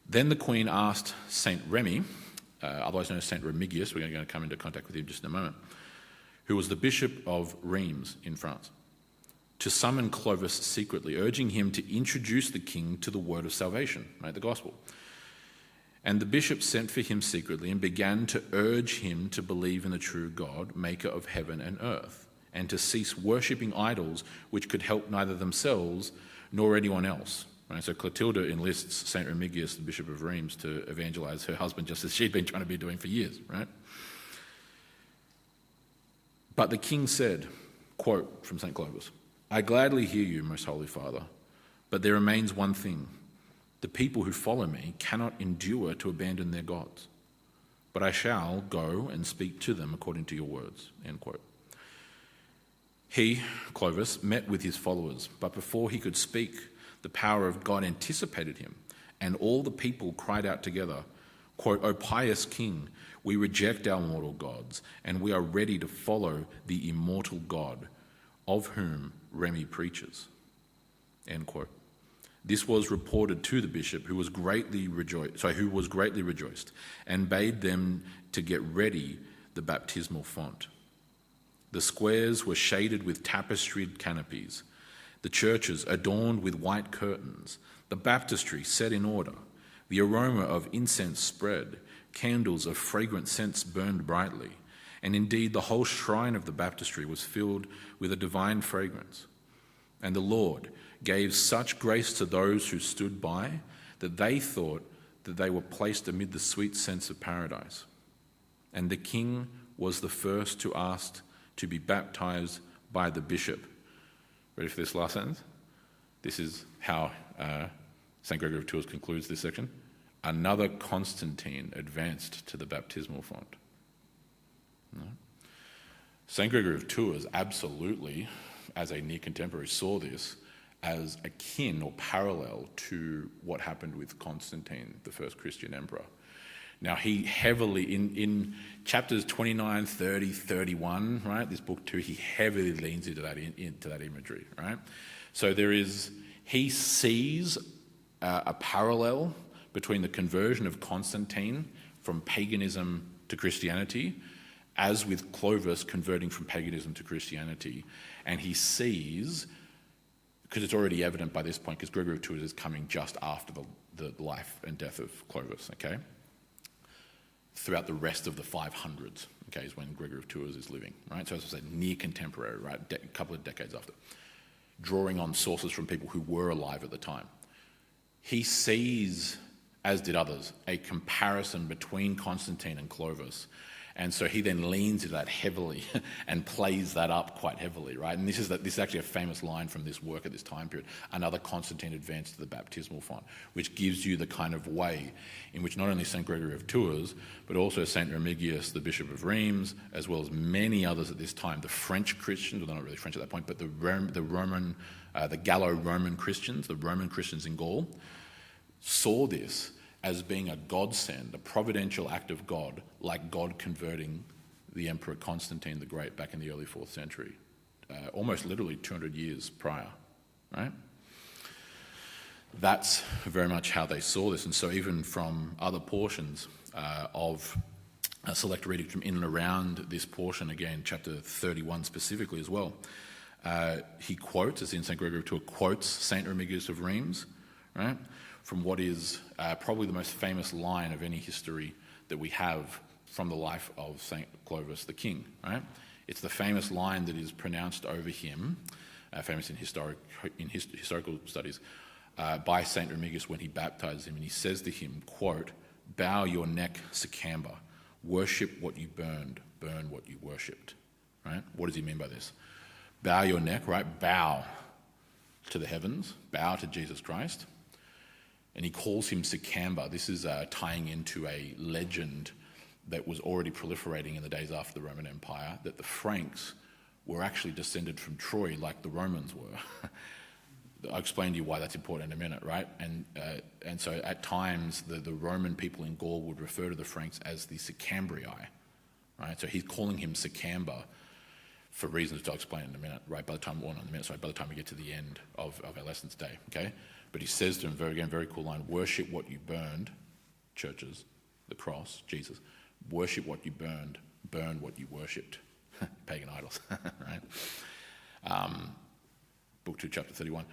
"Then the queen asked Saint Remy, otherwise known as Saint Remigius, we're going to come into contact with him just in a moment, who was the bishop of Reims in France, to summon Clovis secretly, urging him to introduce the king to the word of salvation, right, the gospel. And the bishop sent for him secretly and began to urge him to believe in the true God, maker of heaven and earth, and to cease worshipping idols which could help neither themselves nor anyone else." Right? So Clotilda enlists St. Remigius, the bishop of Reims, to evangelize her husband, just as she'd been trying to be doing for years. Right? "But the king said," quote from St. Clovis, "I gladly hear you, most holy father, but there remains one thing. The people who follow me cannot endure to abandon their gods, but I shall go and speak to them according to your words." End quote. He, Clovis, met with his followers, but before he could speak, the power of God anticipated him, and all the people cried out together, quote, "O pious king, we reject our mortal gods, and we are ready to follow the immortal God, of whom Remy preaches." End quote. This was reported to the bishop, who was greatly rejoiced, and bade them to get ready the baptismal font. The squares were shaded with tapestried canopies, the churches adorned with white curtains, the baptistry set in order, the aroma of incense spread, candles of fragrant scents burned brightly, and indeed the whole shrine of the baptistry was filled with a divine fragrance. And the Lord gave such grace to those who stood by that they thought that they were placed amid the sweet scents of paradise. And the king was the first to ask to be baptized by the bishop. Ready for this last sentence? This is how St. Gregory of Tours concludes this section. "Another Constantine advanced to the baptismal font." No? St. Gregory of Tours absolutely, as a near contemporary, saw this as akin or parallel to what happened with Constantine, the first Christian emperor. Now, he heavily, in chapters 29, 30, 31, right, this book too, he heavily leans into that imagery, right? So he sees a parallel between the conversion of Constantine from paganism to Christianity, as with Clovis converting from paganism to Christianity. And he sees, because it's already evident by this point, because Gregory of Tours is coming just after the life and death of Clovis, okay? Throughout the rest of the 500s, okay, is when Gregory of Tours is living, right? So as I say, near contemporary, right? A couple of decades after. Drawing on sources from people who were alive at the time. He sees, as did others, a comparison between Constantine and Clovis. And so he then leans into that heavily and plays that up quite heavily, right? And this is actually a famous line from this work at this time period. Another Constantine advance to the baptismal font, which gives you the kind of way in which not only St. Gregory of Tours, but also St. Remigius, the Bishop of Rheims, as well as many others at this time, the French Christians, well, they're not really French at that point, but the Gallo-Roman Christians, the Roman Christians in Gaul, saw this as being a godsend, a providential act of God, like God converting the Emperor Constantine the Great back in the early 4th century, almost literally 200 years prior, right? That's very much how they saw this. And so even from other portions of a select reading from in and around this portion, again, chapter 31 specifically as well, he quotes, as in St. Gregory of Tours, quotes St. Remigius of Rheims, right? From what is probably the most famous line of any history that we have from the life of St. Clovis the King, right? It's the famous line that is pronounced over him, famous in historical studies, by St. Remigius when he baptized him, and he says to him, quote, "Bow your neck, Sicamba, worship what you burned, burn what you worshipped," right? What does he mean by this? Bow your neck, right? Bow to the heavens, bow to Jesus Christ. And he calls him Sicamba. This is tying into a legend that was already proliferating in the days after the Roman Empire, that the Franks were actually descended from Troy like the Romans were. I'll explain to you why that's important in a minute, right? And so at times the Roman people in Gaul would refer to the Franks as the Sicambrii, right? So he's calling him Sicamba for reasons to explain in a minute, right? By the time we get to the end of our lesson today, okay? But he says to him, very cool line, worship what you burned, churches, the cross, Jesus. Worship what you burned, burn what you worshipped, pagan idols, right? Book 2, chapter 31.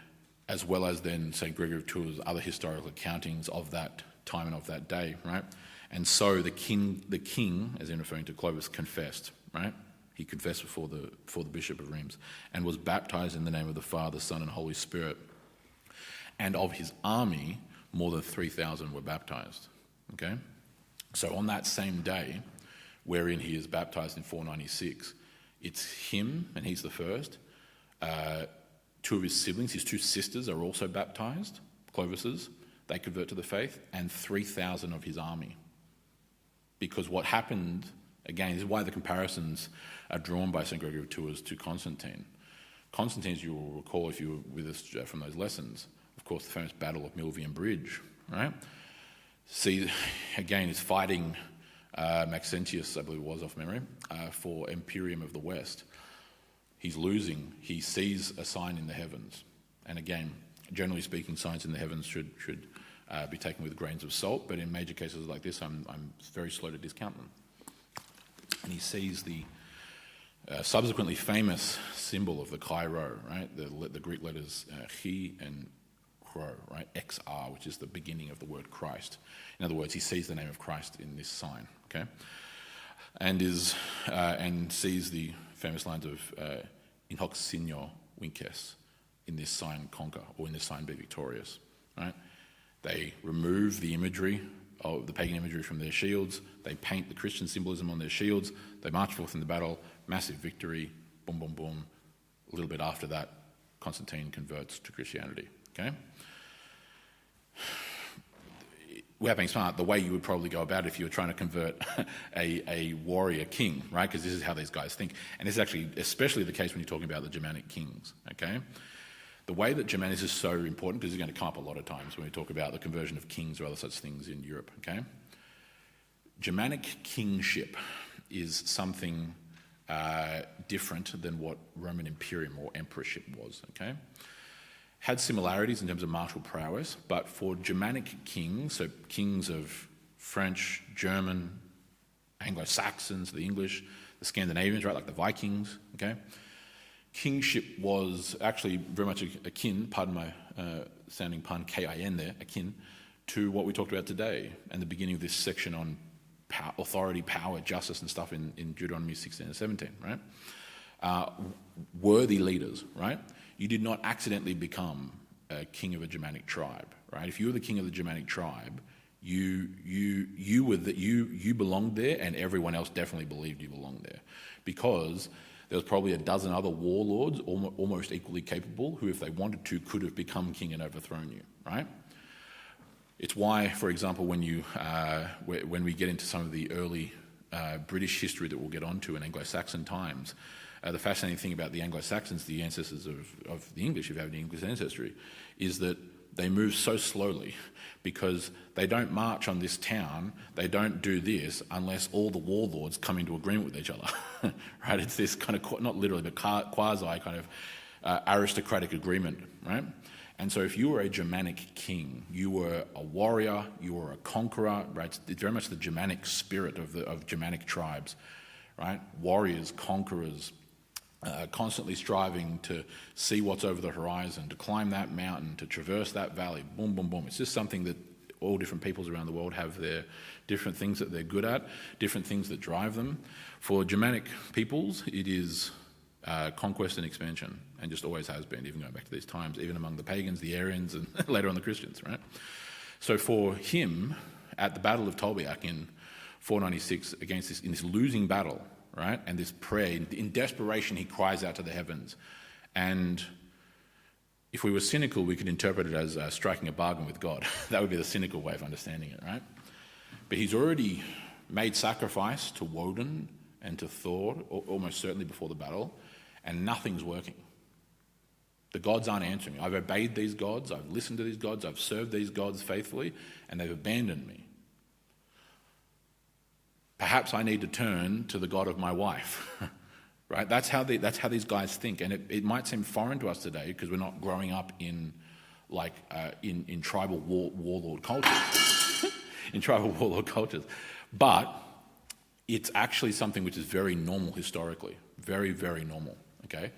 As well as then St. Gregory of Tours' other historical accountings of that time and of that day, right? And so the king, as in referring to Clovis, confessed, right? He confessed before the Bishop of Rheims and was baptized in the name of the Father, Son, and Holy Spirit. And of his army, more than 3,000 were baptized. Okay? So on that same day, wherein he is baptized in 496, it's him, and he's the first. Two of his siblings, his two sisters, are also baptized, Clovis's. They convert to the faith, and 3,000 of his army. Because what happened, again, this is why the comparisons are drawn by St. Gregory of Tours to Constantine. Constantine, as you will recall if you were with us from those lessons, of course, the famous Battle of Milvian Bridge, right? See, again, he's fighting Maxentius, I believe it was off memory, for Imperium of the West. He's losing. He sees a sign in the heavens. And again, generally speaking, signs in the heavens should be taken with grains of salt, but in major cases like this, I'm very slow to discount them. And he sees the subsequently famous symbol of the Chi-Rho, right? The Greek letters Chi and Rho, right? XR, which is the beginning of the word Christ. In other words, he sees the name of Christ in this sign, okay? And sees the famous lines of in hoc signo vinces, in this sign conquer, or in this sign be victorious, right? They remove the imagery of the pagan imagery from their shields. They paint the Christian symbolism on their shields. They march forth in the battle, massive victory, boom, boom, boom. A little bit after that, Constantine converts to Christianity, okay? Without being smart, the way you would probably go about it if you were trying to convert a warrior king, right? Because this is how these guys think. And this is actually especially the case when you're talking about the Germanic kings, okay? The way that Germanis is so important, because it's going to come up a lot of times when we talk about the conversion of kings or other such things in Europe, okay? Germanic kingship is something different than what Roman imperium or emperorship was, okay? Had similarities in terms of martial prowess, but for Germanic kings, so kings of French, German, Anglo-Saxons, the English, the Scandinavians, right, like the Vikings, okay? Kingship was actually very much akin, pardon my sounding pun, K-I-N there, akin, to what we talked about today and the beginning of this section on authority, power, justice and stuff in Deuteronomy 16 and 17, right? Worthy leaders, right? You did not accidentally become a king of a Germanic tribe, right? If you were the king of the Germanic tribe, you belonged there, and everyone else definitely believed you belonged there, because there was probably a dozen other warlords almost equally capable who, if they wanted to, could have become king and overthrown you, right? It's why, for example, when we get into some of the early British history that we'll get onto in Anglo-Saxon times, the fascinating thing about the Anglo-Saxons, the ancestors of the English, if you have any English ancestry, is that they move so slowly because they don't march on this town, they don't do this unless all the warlords come into agreement with each other, right? It's this kind of, not literally, but quasi kind of aristocratic agreement, right? And so if you were a Germanic king, you were a warrior, you were a conqueror, right? It's very much the Germanic spirit of Germanic tribes, right? Warriors, conquerors, constantly striving to see what's over the horizon, to climb that mountain, to traverse that valley, boom, boom, boom. It's just something that all different peoples around the world have their different things that they're good at, different things that drive them. For Germanic peoples, it is conquest and expansion, and just always has been, even going back to these times, even among the pagans, the Aryans, and later on the Christians, right? So for him, at the Battle of Tolbiac in 496, in this losing battle, right, and this prayer, in desperation, he cries out to the heavens. And if we were cynical, we could interpret it as striking a bargain with God. That would be the cynical way of understanding it, right? But he's already made sacrifice to Woden and to Thor, almost certainly before the battle, and nothing's working. The gods aren't answering me. I've obeyed these gods, I've listened to these gods, I've served these gods faithfully, and they've abandoned me. Perhaps I need to turn to the God of my wife, right? That's how these guys think, and it might seem foreign to us today because we're not growing up in in tribal warlord cultures, in tribal warlord cultures, but it's actually something which is very normal historically, very, very normal. Okay,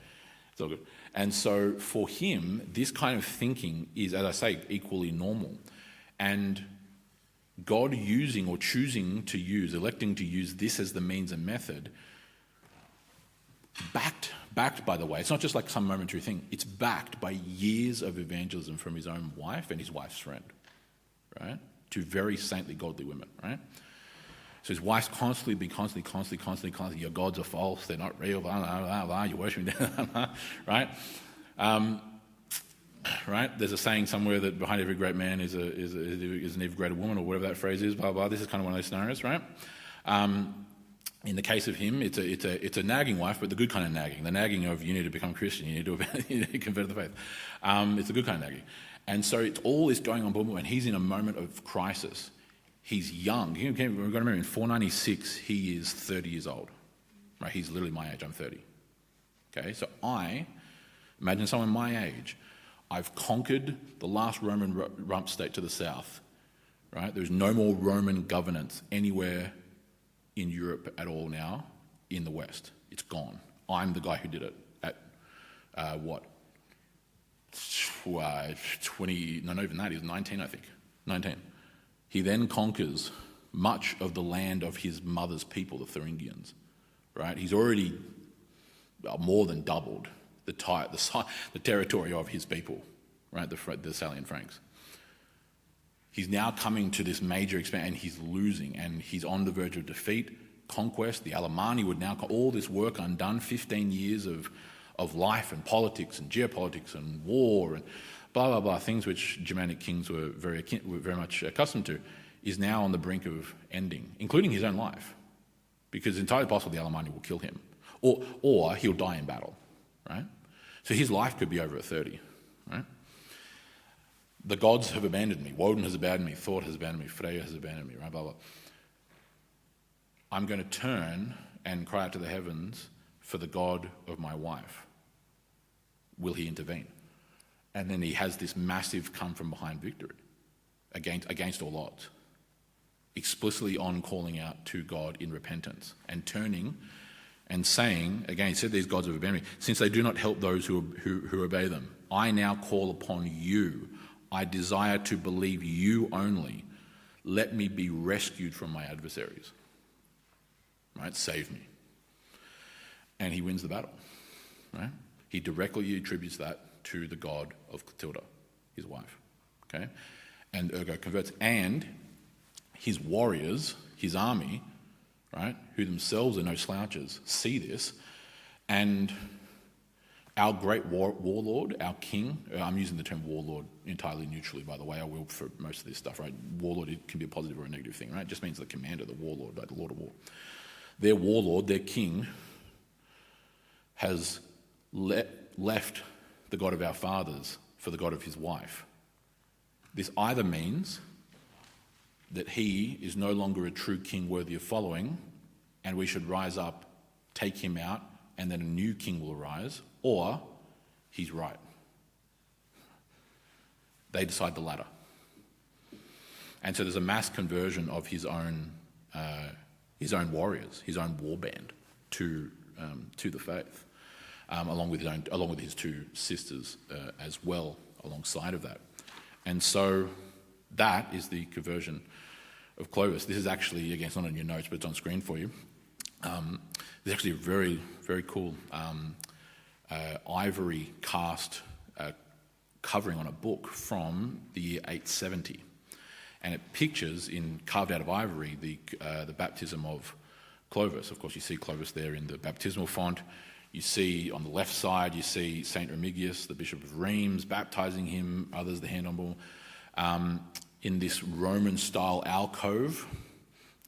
it's all good. And so for him, this kind of thinking is, as I say, equally normal, and God using or choosing to use, electing to use this as the means and method, backed by the way, it's not just like some momentary thing, it's backed by years of evangelism from his own wife and his wife's friend, right? Two very saintly, godly women, right? So his wife's constantly, your gods are false, they're not real, blah, blah, blah, blah, you're worshipping them, right? Right? There's a saying somewhere that behind every great man is an even greater woman, or whatever that phrase is, blah, blah. This is kind of one of those scenarios, right? In the case of him, it's a nagging wife, but the good kind of nagging. The nagging of, you need to become Christian, you need to convert to the faith. It's the good kind of nagging. And so it's all this going on, boom, boom, and he's in a moment of crisis. He's young. We've got to remember, in 496, he is 30 years old. Right? He's literally my age, I'm 30. Okay, so imagine someone my age. I've conquered the last Roman rump state to the south, right? There's no more Roman governance anywhere in Europe at all now in the West. It's gone. I'm the guy who did it at, 20, no, not even that, he was 19, I think. 19. He then conquers much of the land of his mother's people, the Thuringians, right? He's already more than doubled the territory of his people, right? The Salian Franks. He's now coming to this major expansion, and he's losing, and he's on the verge of defeat, conquest. The Alemanni would now, all this work undone, 15 years of life and politics and geopolitics and war and blah, blah, blah, things which Germanic kings were very much accustomed to, is now on the brink of ending, including his own life, because it's entirely possible the Alemanni will kill him, or he'll die in battle, right? So his life could be over at 30, right? The gods have abandoned me. Woden has abandoned me. Thor has abandoned me. Freya has abandoned me, right? Blah, blah. I'm going to turn and cry out to the heavens for the God of my wife. Will he intervene? And then he has this massive come-from-behind victory against all odds, explicitly on calling out to God in repentance and turning and saying, again, he said these gods have abandoned me, since they do not help those who obey them. I now call upon you. I desire to believe you only. Let me be rescued from my adversaries. Right? Save me. And he wins the battle. Right? He directly attributes that to the god of Clotilda, his wife. Okay? And ergo converts. And his warriors, his army, right, who themselves are no slouches, see this. And our great warlord, our king, I'm using the term warlord entirely neutrally, by the way, I will for most of this stuff, right? Warlord, it can be a positive or a negative thing, right? It just means the commander, the warlord, like the lord of war. Their warlord, their king, has left the God of our fathers for the God of his wife. This either means that he is no longer a true king worthy of following, and we should rise up, take him out, and then a new king will arise, or he's right. They decide the latter. And so there's a mass conversion of his own warriors, his own war band, to the faith, along with his two sisters as well, alongside of that. And so that is the conversion of Clovis. This is actually, again, it's not on your notes, but it's on screen for you. There's actually a very, very cool ivory cast covering on a book from the year 870. And it pictures, in carved out of ivory, the baptism of Clovis. Of course, you see Clovis there in the baptismal font. You see on the left side, you see Saint Remigius, the Bishop of Reims, baptizing him, others the hand on bull, in this Roman-style alcove.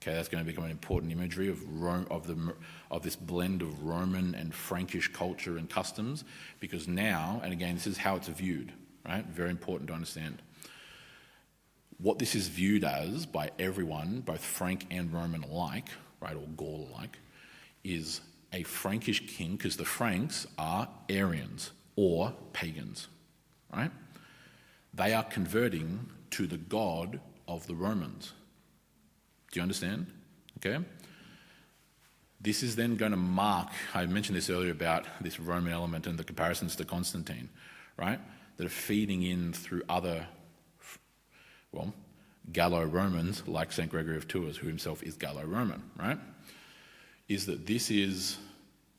Okay, that's going to become an important imagery of this blend of Roman and Frankish culture and customs, because now, and again, this is how it's viewed, right? Very important to understand. What this is viewed as by everyone, both Frank and Roman alike, right, or Gaul alike, is a Frankish king, because the Franks are Arians or pagans, right? They are converting to the god of the Romans. Do you understand? Okay. This is then going to mark, I mentioned this earlier about this Roman element and the comparisons to Constantine, right? That are feeding in through other, Gallo-Romans, like St. Gregory of Tours, who himself is Gallo-Roman, right? Is that this is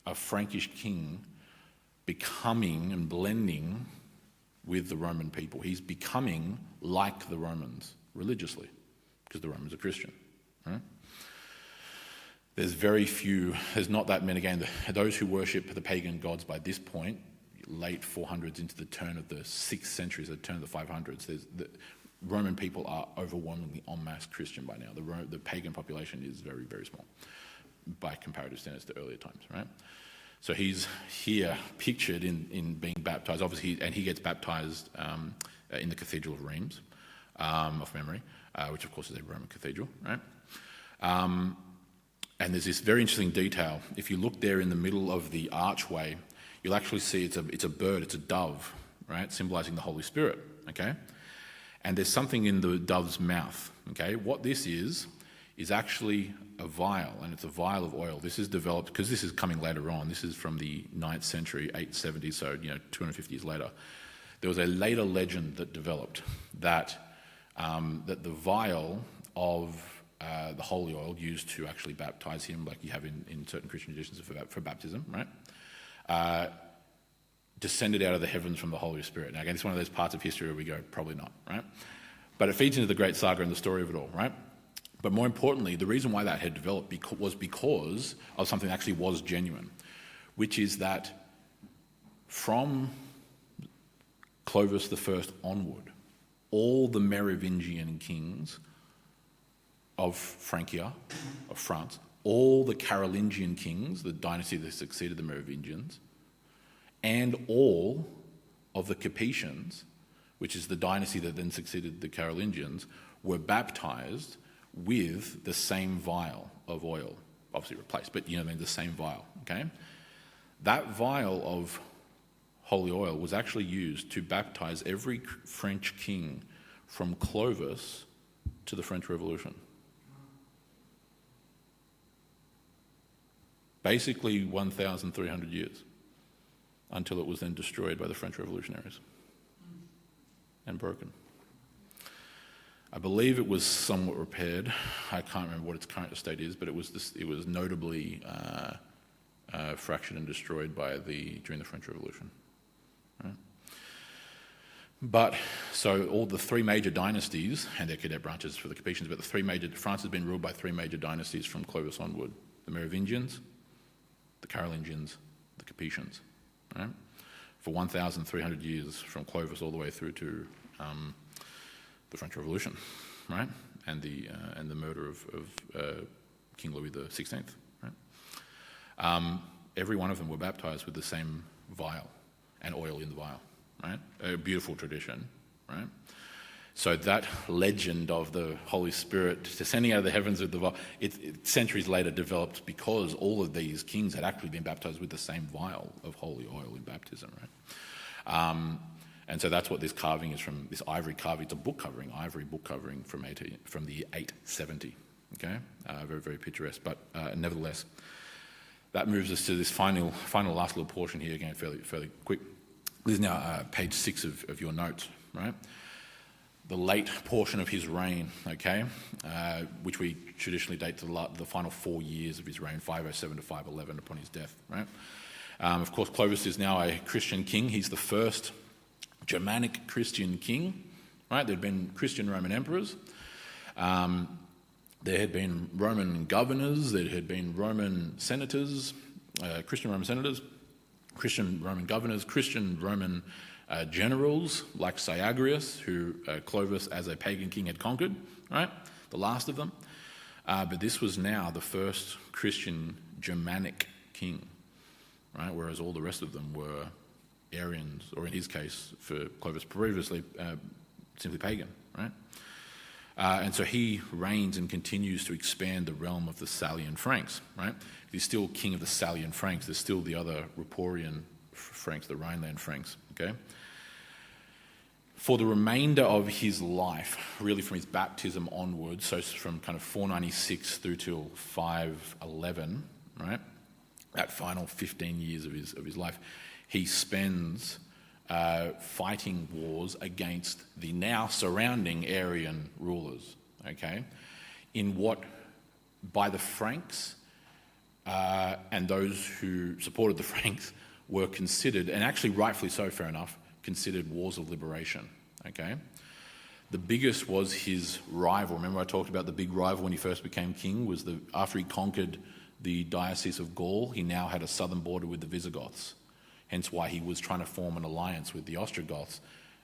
a Frankish king becoming and blending with the Roman people. He's becoming like the Romans religiously, because the Romans are Christian, right? There's not that many, again, those who worship the pagan gods by this point, late 400s into the turn of the 6th century, the turn of the 500s, the Roman people are overwhelmingly en masse Christian by now. The pagan population is very, very small by comparative standards to earlier times, right? So he's here pictured in being baptized, obviously, and he gets baptized in the Cathedral of Reims, off memory, which of course is a Roman cathedral, right? And there's this very interesting detail. If you look there in the middle of the archway, you'll actually see it's a bird, it's a dove, right, symbolizing the Holy Spirit, okay? And there's something in the dove's mouth, okay? What this is actually a vial, and it's a vial of oil. This is developed, because this is coming later on, this is from the 9th century, 870, so 250 years later. There was a later legend that developed that the vial of the holy oil used to actually baptize him, like you have in certain Christian traditions for baptism, right? Descended out of the heavens from the Holy Spirit. Now again, it's one of those parts of history where we go, probably not, right? But it feeds into the great saga and the story of it all, right? But more importantly, the reason why that had developed was because of something that actually was genuine, which is that from Clovis I onward, all the Merovingian kings of Francia, of France, all the Carolingian kings, the dynasty that succeeded the Merovingians, and all of the Capetians, which is the dynasty that then succeeded the Carolingians, were baptized with the same vial of oil, obviously replaced, but the same vial, okay? That vial of holy oil was actually used to baptize every French king from Clovis to the French Revolution. Basically 1,300 years, until it was then destroyed by the French revolutionaries and broken. I believe it was somewhat repaired. I can't remember what its current estate is, but it was notably fractured and destroyed during the French Revolution. Right? But so all the three major dynasties and their cadet branches for the Capetians, but France has been ruled by three major dynasties from Clovis onward: the Merovingians, the Carolingians, the Capetians. Right? For 1,300 years, from Clovis all the way through to the French Revolution, right, and the murder of King Louis XVI. Right? Every one of them were baptized with the same vial and oil in the vial. Right, a beautiful tradition. Right, so that legend of the Holy Spirit descending out of the heavens with the vial, it centuries later developed because all of these kings had actually been baptized with the same vial of holy oil in baptism. Right. And so that's what this carving is from, this ivory carving. It's a book covering, ivory book covering from the year 870. Okay, very, very picturesque. But nevertheless, that moves us to this final last little portion here, again, fairly quick. This is now page 6 of your notes, right? The late portion of his reign, okay, which we traditionally date to the final 4 years of his reign, 507 to 511 upon his death, right? Of course, Clovis is now a Christian king. He's the first Germanic Christian king, right? There had been Christian Roman emperors. There had been Roman governors. There had been Roman senators, Christian Roman senators, Christian Roman governors, Christian Roman generals like Syagrius, who Clovis as a pagan king had conquered, right? The last of them. But this was now the first Christian Germanic king, right? Whereas all the rest of them were Arians, or in his case, for Clovis previously, simply pagan, right? And so he reigns and continues to expand the realm of the Salian Franks, right? He's still king of the Salian Franks. There's still the other Ripuarian Franks, the Rhineland Franks, okay? For the remainder of his life, really from his baptism onwards, so from kind of 496 through till 511, right? That final 15 years of his life, he spends fighting wars against the now surrounding Arian rulers, okay, in what, by the Franks and those who supported the Franks, were considered, and actually rightfully so, fair enough, considered wars of liberation, okay? The biggest was his rival. Remember I talked about the big rival when he first became king, was after he conquered the Diocese of Gaul, he now had a southern border with the Visigoths. Hence why he was trying to form an alliance with the Ostrogoths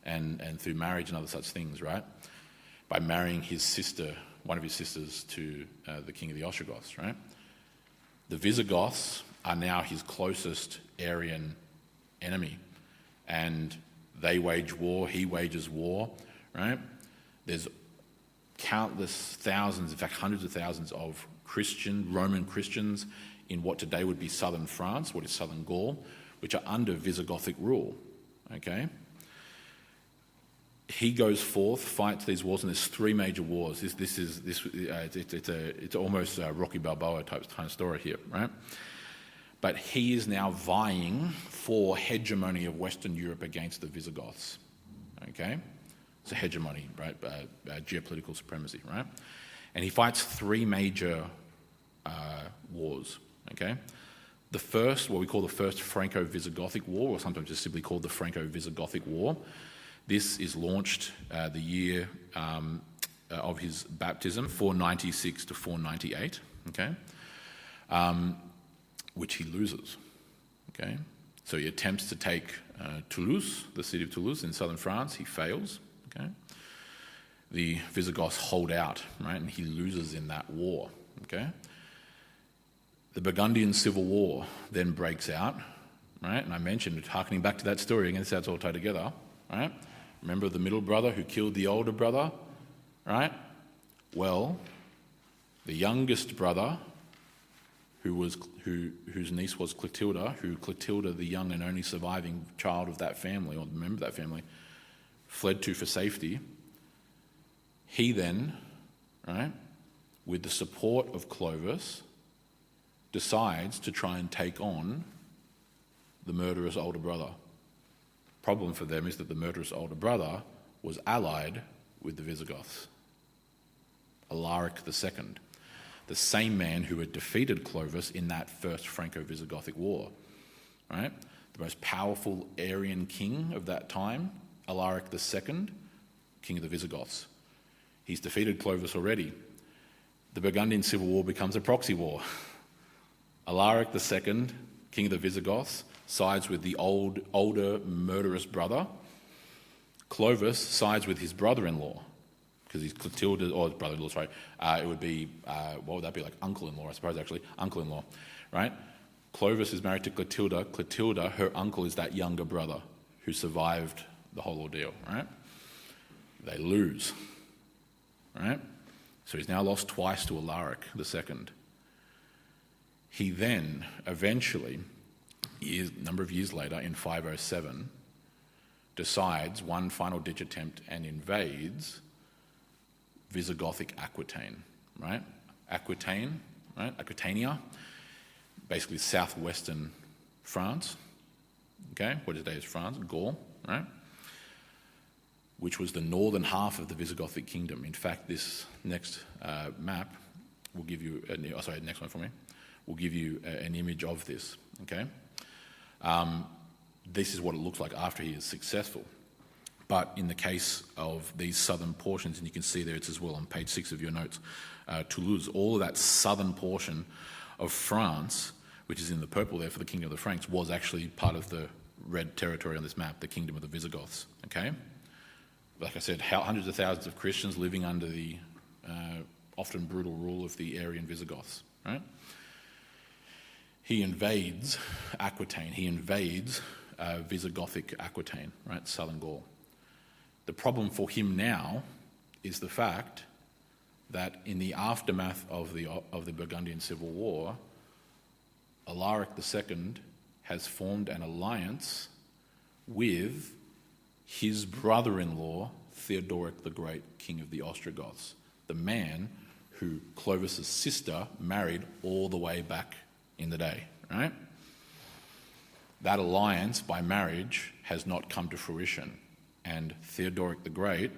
and through marriage and other such things, right? By marrying his sister, one of his sisters, to the king of the Ostrogoths, right? The Visigoths are now his closest Arian enemy. And they wage war, he wages war, right? There's countless thousands, in fact hundreds of thousands of Roman Christians in what today would be southern France, what is southern Gaul, which are under Visigothic rule, okay? He goes forth, fights these wars, and there's 3 major wars. It's almost a Rocky Balboa type of story here, right? But he is now vying for hegemony of Western Europe against the Visigoths, okay? It's a hegemony, right? Geopolitical supremacy, right? And he fights 3 major wars, okay? The first, what we call the First Franco-Visigothic War, or sometimes just simply called the Franco-Visigothic War. This is launched the year of his baptism, 496 to 498, okay, which he loses, okay. So he attempts to take Toulouse, the city of Toulouse in southern France. He fails, okay. The Visigoths hold out, right, and he loses in that war, okay. The Burgundian Civil War then breaks out, right? And I mentioned, harkening back to that story, again, that's all tied together, right? Remember the middle brother who killed the older brother, right? Well, the youngest brother, whose niece was Clotilda, the young and only surviving child of that family, or member of that family, fled to for safety. He then, right, with the support of Clovis, decides to try and take on the murderous older brother. Problem for them is that the murderous older brother was allied with the Visigoths, Alaric II, the same man who had defeated Clovis in that first Franco-Visigothic war, right? The most powerful Arian king of that time, Alaric II, king of the Visigoths. He's defeated Clovis already. The Burgundian Civil War becomes a proxy war. Alaric II, king of the Visigoths, sides with the older murderous brother. Clovis sides with his brother-in-law, because he's Clotilda, or his brother-in-law, sorry. It would be, what would that be, like uncle-in-law, I suppose, actually. Uncle-in-law, right? Clovis is married to Clotilda. Clotilda, her uncle, is that younger brother who survived the whole ordeal, right? They lose, right? So he's now lost twice to Alaric II. He then, eventually, a number of years later, in 507, decides one final-ditch attempt and invades Visigothic Aquitaine, right? Aquitaine, right? Aquitania, basically southwestern France, okay? What today is France, Gaul, right? Which was the northern half of the Visigothic kingdom. In fact, this next map will give you, next one for me, will give you an image of this, okay? This is what it looks like after he is successful. But in the case of these southern portions, and you can see there it's as well on page 6 of your notes, Toulouse, all of that southern portion of France, which is in the purple there for the kingdom of the Franks, was actually part of the red territory on this map, the kingdom of the Visigoths, okay? Like I said, hundreds of thousands of Christians living under the often brutal rule of the Arian Visigoths, right? He invades Aquitaine. He invades Visigothic Aquitaine, right, southern Gaul. The problem for him now is the fact that in the aftermath of the Burgundian Civil War, Alaric II has formed an alliance with his brother-in-law, Theodoric the Great, king of the Ostrogoths, the man who Clovis's sister married all the way back in the day, right? That alliance by marriage has not come to fruition, and Theodoric the Great,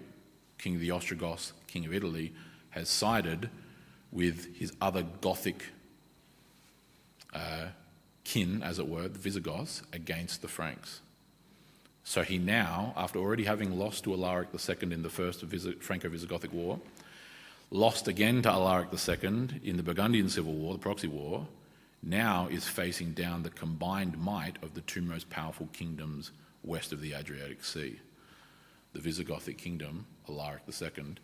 king of the Ostrogoths, king of Italy, has sided with his other Gothic kin, as it were, the Visigoths, against the Franks. So he now, after already having lost to Alaric II in the first Franco-Visigothic War, lost again to Alaric II in the Burgundian Civil War, the proxy war, now is facing down the combined might of the two most powerful kingdoms west of the Adriatic Sea. The Visigothic kingdom, Alaric II,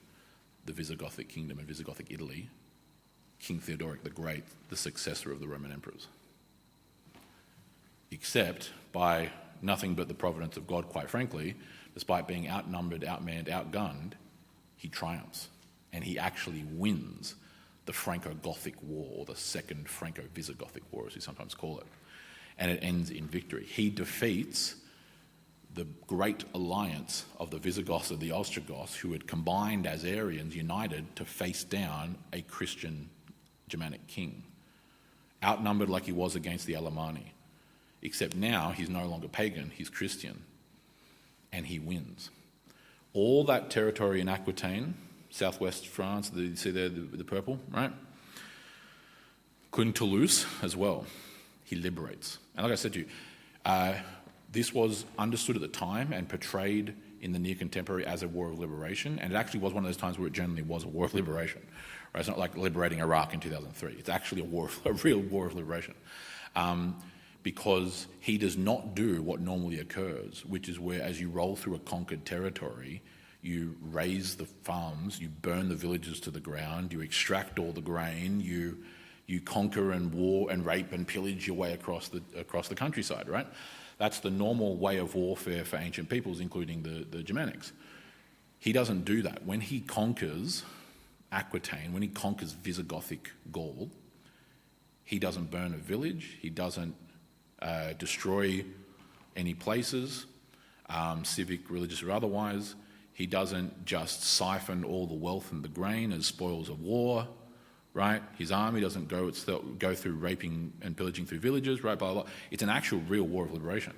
the Visigothic kingdom in Visigothic Italy, King Theodoric the Great, the successor of the Roman emperors. Except by nothing but the providence of God, quite frankly, despite being outnumbered, outmanned, outgunned, he triumphs. And he actually wins the Franco-Gothic War, or the Second Franco-Visigothic War, as we sometimes call it. And it ends in victory. He defeats the great alliance of the Visigoths and the Ostrogoths, who had combined as Arians, united to face down a Christian Germanic king, outnumbered like he was against the Alemanni. Except now he's no longer pagan, he's Christian, and he wins. All that territory in Aquitaine, southwest France, you see there the purple, right? Including Toulouse as well, he liberates. And like I said to you, this was understood at the time and portrayed in the near contemporary as a war of liberation, and it actually was one of those times where it generally was a war of liberation. Right? It's not like liberating Iraq in 2003. It's actually a real war of liberation. Because he does not do what normally occurs, which is where as you roll through a conquered territory, you raze the farms, you burn the villages to the ground, you extract all the grain, you conquer and war and rape and pillage your way across the countryside, right? That's the normal way of warfare for ancient peoples, including the Germanics. He doesn't do that. When he conquers Aquitaine, when he conquers Visigothic Gaul, he doesn't burn a village, he doesn't destroy any places, civic, religious or otherwise. He doesn't just siphon all the wealth and the grain as spoils of war, right? His army doesn't go through raping and pillaging through villages, right? Blah, blah, blah. It's an actual real war of liberation.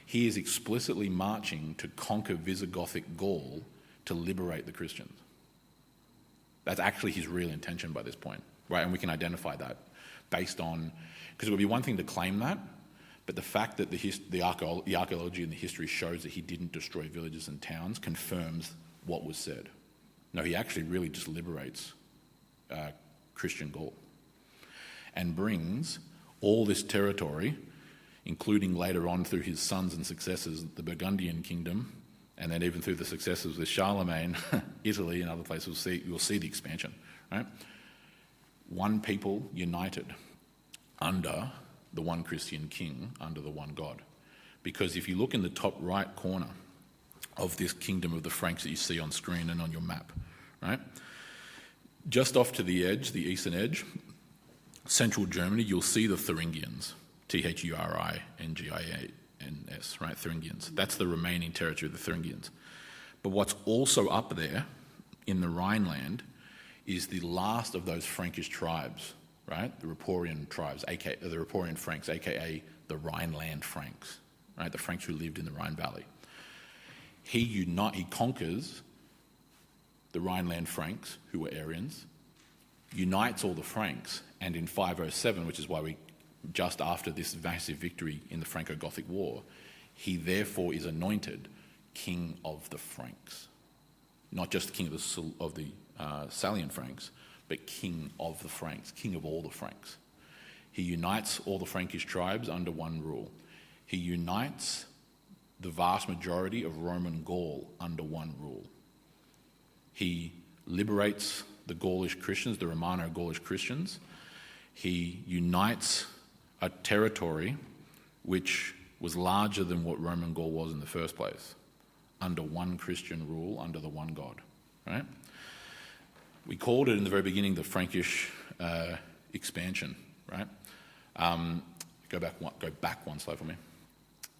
He is explicitly marching to conquer Visigothic Gaul to liberate the Christians. That's actually his real intention by this point, right? And we can identify that based on, because it would be one thing to claim that, but the fact that the archaeology and the history shows that he didn't destroy villages and towns confirms what was said. No, he actually really just liberates Christian Gaul and brings all this territory, including later on through his sons and successors, the Burgundian kingdom, and then even through the successors with Charlemagne, Italy and other places, you'll see the expansion, right? One people united under the one Christian king, under the one God. Because if you look in the top right corner of this kingdom of the Franks that you see on screen and on your map, right? Just off to the edge, the eastern edge, central Germany, you'll see the Thuringians, Thuringians, right? Thuringians. That's the remaining territory of the Thuringians. But what's also up there in the Rhineland is the last of those Frankish tribes, right? The Ripuarian tribes, the Ripuarian Franks, aka the Rhineland Franks, right? The Franks who lived in the Rhine Valley. He conquers the Rhineland Franks, who were Arians, unites all the Franks, and in 507, which is why just after this massive victory in the Franco-Gothic War, he therefore is anointed king of the Franks. Not just king of the Salian Franks, but king of the Franks, king of all the Franks. He unites all the Frankish tribes under one rule. He unites the vast majority of Roman Gaul under one rule. He liberates the Gaulish Christians, the Romano-Gaulish Christians. He unites a territory which was larger than what Roman Gaul was in the first place, under one Christian rule, under the one God, right? We called it in the very beginning the Frankish expansion, right? Go back one slide for me.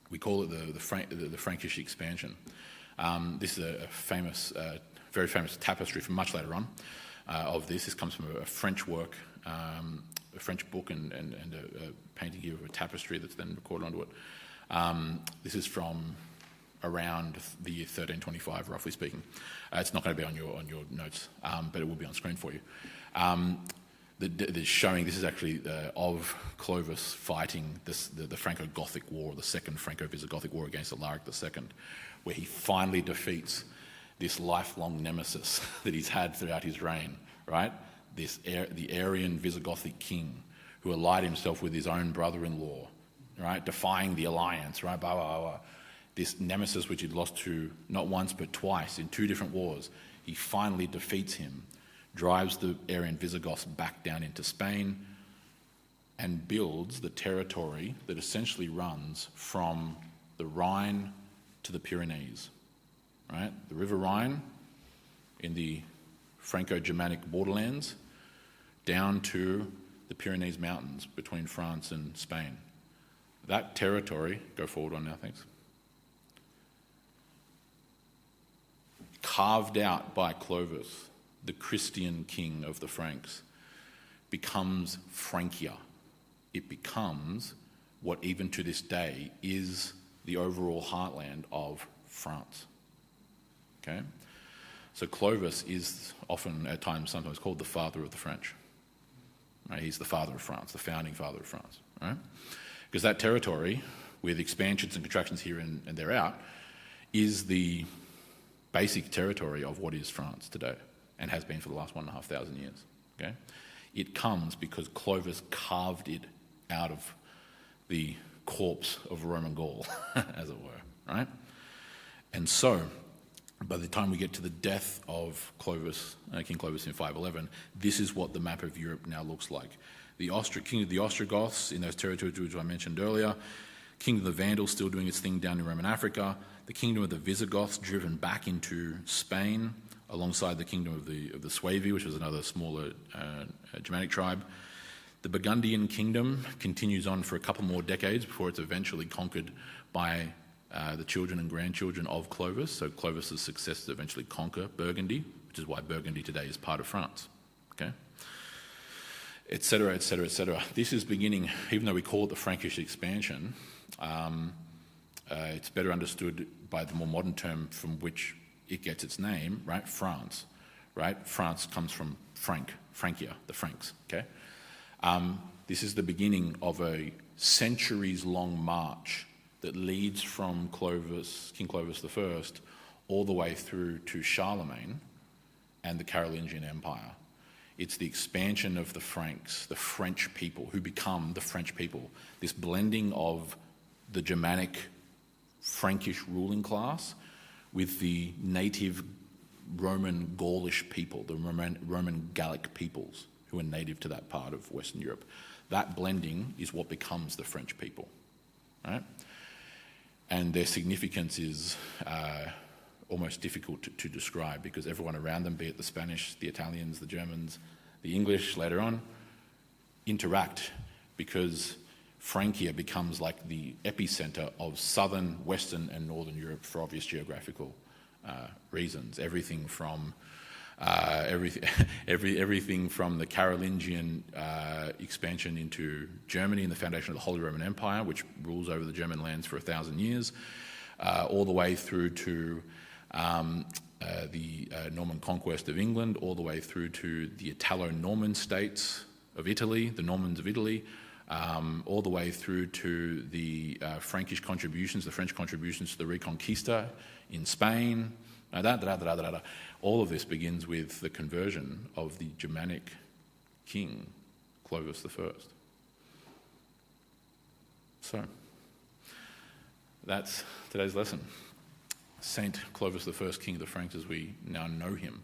We call it the Frankish expansion. This is a very famous tapestry from much later on of this. This comes from a French work, a French book and a painting here of a tapestry that's then recorded onto it. This is from around the year 1325, roughly speaking. It's not going to be on your notes, but it will be on screen for you. This is actually of Clovis fighting the Franco-Gothic War, the Second Franco-Visigothic War against Alaric II, where he finally defeats this lifelong nemesis that he's had throughout his reign, right? The Arian Visigothic king who allied himself with his own brother-in-law, right? Defying the alliance, right? Blah, blah, blah. This nemesis which he'd lost to not once but twice in two different wars, he finally defeats him, drives the Arian Visigoths back down into Spain, and builds the territory that essentially runs from the Rhine to the Pyrenees, right? The River Rhine in the Franco-Germanic borderlands down to the Pyrenees Mountains between France and Spain. That territory, go forward on now, thanks, carved out by Clovis, the Christian king of the Franks, becomes Francia. It becomes what even to this day is the overall heartland of France. Okay? So Clovis is often, at times, sometimes called the father of the French. Right? He's the father of France, the founding father of France. Right? Because that territory, with expansions and contractions here and there out, is the basic territory of what is France today, and has been for the last 1,500 years. Okay? It comes because Clovis carved it out of the corpse of Roman Gaul, as it were. Right? And so, by the time we get to the death of Clovis, King Clovis in 511, this is what the map of Europe now looks like. The king of the Ostrogoths in those territories which I mentioned earlier, kingdom of the Vandals still doing its thing down in Roman Africa, the kingdom of the Visigoths driven back into Spain alongside the kingdom of the Suevi, which was another smaller Germanic tribe. The Burgundian kingdom continues on for a couple more decades before it's eventually conquered by the children and grandchildren of Clovis. So Clovis's successors eventually conquer Burgundy, which is why Burgundy today is part of France. Okay? Etc., etc., etc. This is beginning, even though we call it the Frankish expansion, it's better understood by the more modern term from which it gets its name, right? France, right? France comes from Francia, the Franks, okay? This is the beginning of a centuries-long march that leads from King Clovis I all the way through to Charlemagne and the Carolingian Empire. It's the expansion of the Franks, the French people, who become the French people. This blending of the Germanic Frankish ruling class with the native Roman Gaulish people, the Roman Gallic peoples who are native to that part of Western Europe. That blending is what becomes the French people, right? And their significance is almost difficult to describe, because everyone around them, be it the Spanish, the Italians, the Germans, the English later on, interact, because Francia becomes like the epicenter of southern, western and northern Europe for obvious geographical reasons. Everything from everything from the Carolingian expansion into Germany and the foundation of the Holy Roman Empire, which rules over the German lands for 1,000 years, all the way through to the Norman conquest of England, all the way through to the Italo-Norman states of Italy, the Normans of Italy, all the way through to the Frankish contributions, the French contributions to the Reconquista in Spain. All of this begins with the conversion of the Germanic king, Clovis I. So, that's today's lesson. Saint Clovis I, King of the Franks as we now know him.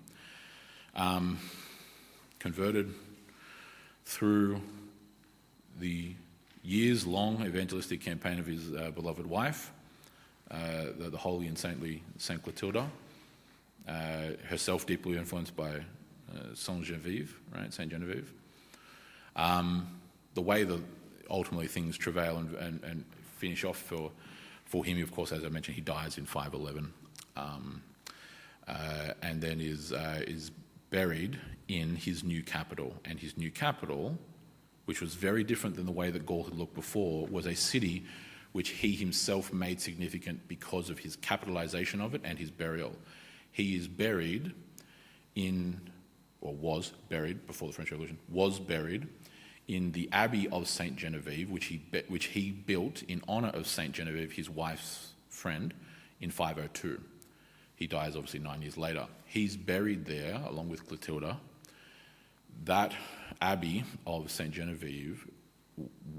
Converted through the years-long evangelistic campaign of his beloved wife, the holy and saintly Saint Clotilda, herself deeply influenced by Saint Genevieve, right? Saint Genevieve. The way that ultimately things travail and finish off for him, of course, as I mentioned, he dies in 511, and then is buried in his new capital. And his new capital, which was very different than the way that Gaul had looked before, was a city which he himself made significant because of his capitalization of it and his burial. He is buried was buried before the French Revolution, was buried in the Abbey of Saint Genevieve, which he built in honour of Saint Genevieve, his wife's friend, in 502. He dies obviously 9 years later. He's buried there along with Clotilda. That Abbey of Saint Genevieve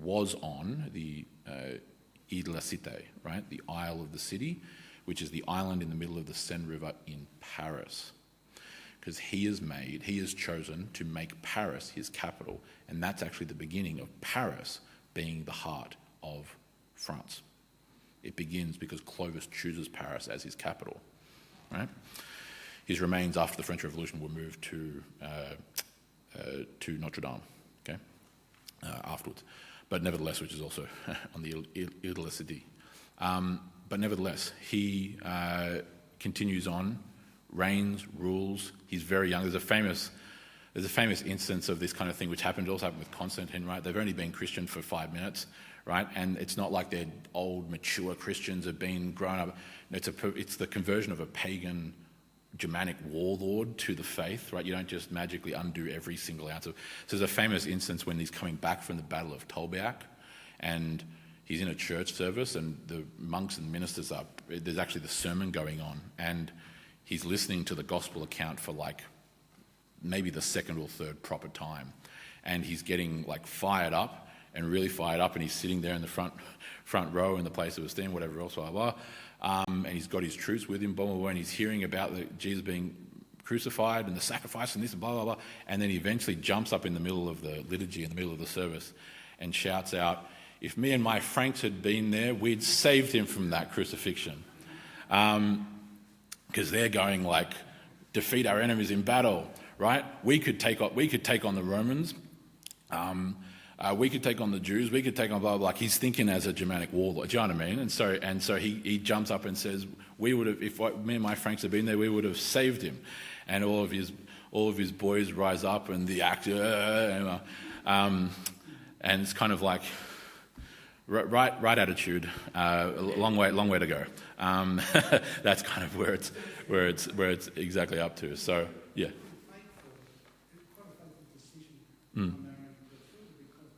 was on the Ile de la Cité, right, the Isle of the City, which is the island in the middle of the Seine River in Paris. Because he has chosen to make Paris his capital, and that's actually the beginning of Paris being the heart of France. It begins because Clovis chooses Paris as his capital, right? His remains after the French Revolution were moved to Notre Dame, okay, afterwards. But nevertheless, which is also on the Ile de la Cité. But nevertheless, he continues on, reigns, rules. He's very young. There's a famous instance of this kind of thing which also happened with Constantine, right? They've only been Christian for 5 minutes, right? And it's not like they're old, mature Christians have been grown up. It's the conversion of a pagan Germanic warlord to the faith, right? You don't just magically undo every single ounce of... So there's a famous instance when he's coming back from the Battle of Tolbiac, and he's in a church service, and the monks and ministers there's actually the sermon going on, and he's listening to the gospel account for like maybe the second or third proper time, and he's getting like fired up, and he's sitting there in the front row in the place of esteem, whatever else, blah, blah, and he's got his troops with him, blah, blah, blah, and he's hearing about Jesus being crucified and the sacrifice and this and blah, blah, blah, and then he eventually jumps up in the middle of the liturgy, in the middle of the service, and shouts out, "If me and my Franks had been there, we'd saved him from that crucifixion." Because they're going like, defeat our enemies in battle, right? We could take on the Romans. We could take on the Jews. We could take on blah, blah, blah. Like he's thinking as a Germanic warlord. Do you know what I mean? And so he jumps up and says, "We would have, if me and my Franks had been there, we would have saved him." And all of his boys rise up, and the actor, and it's kind of like. Right attitude, long way to go. That's kind of where it's exactly up to. So yeah. Mm. marrying the children, because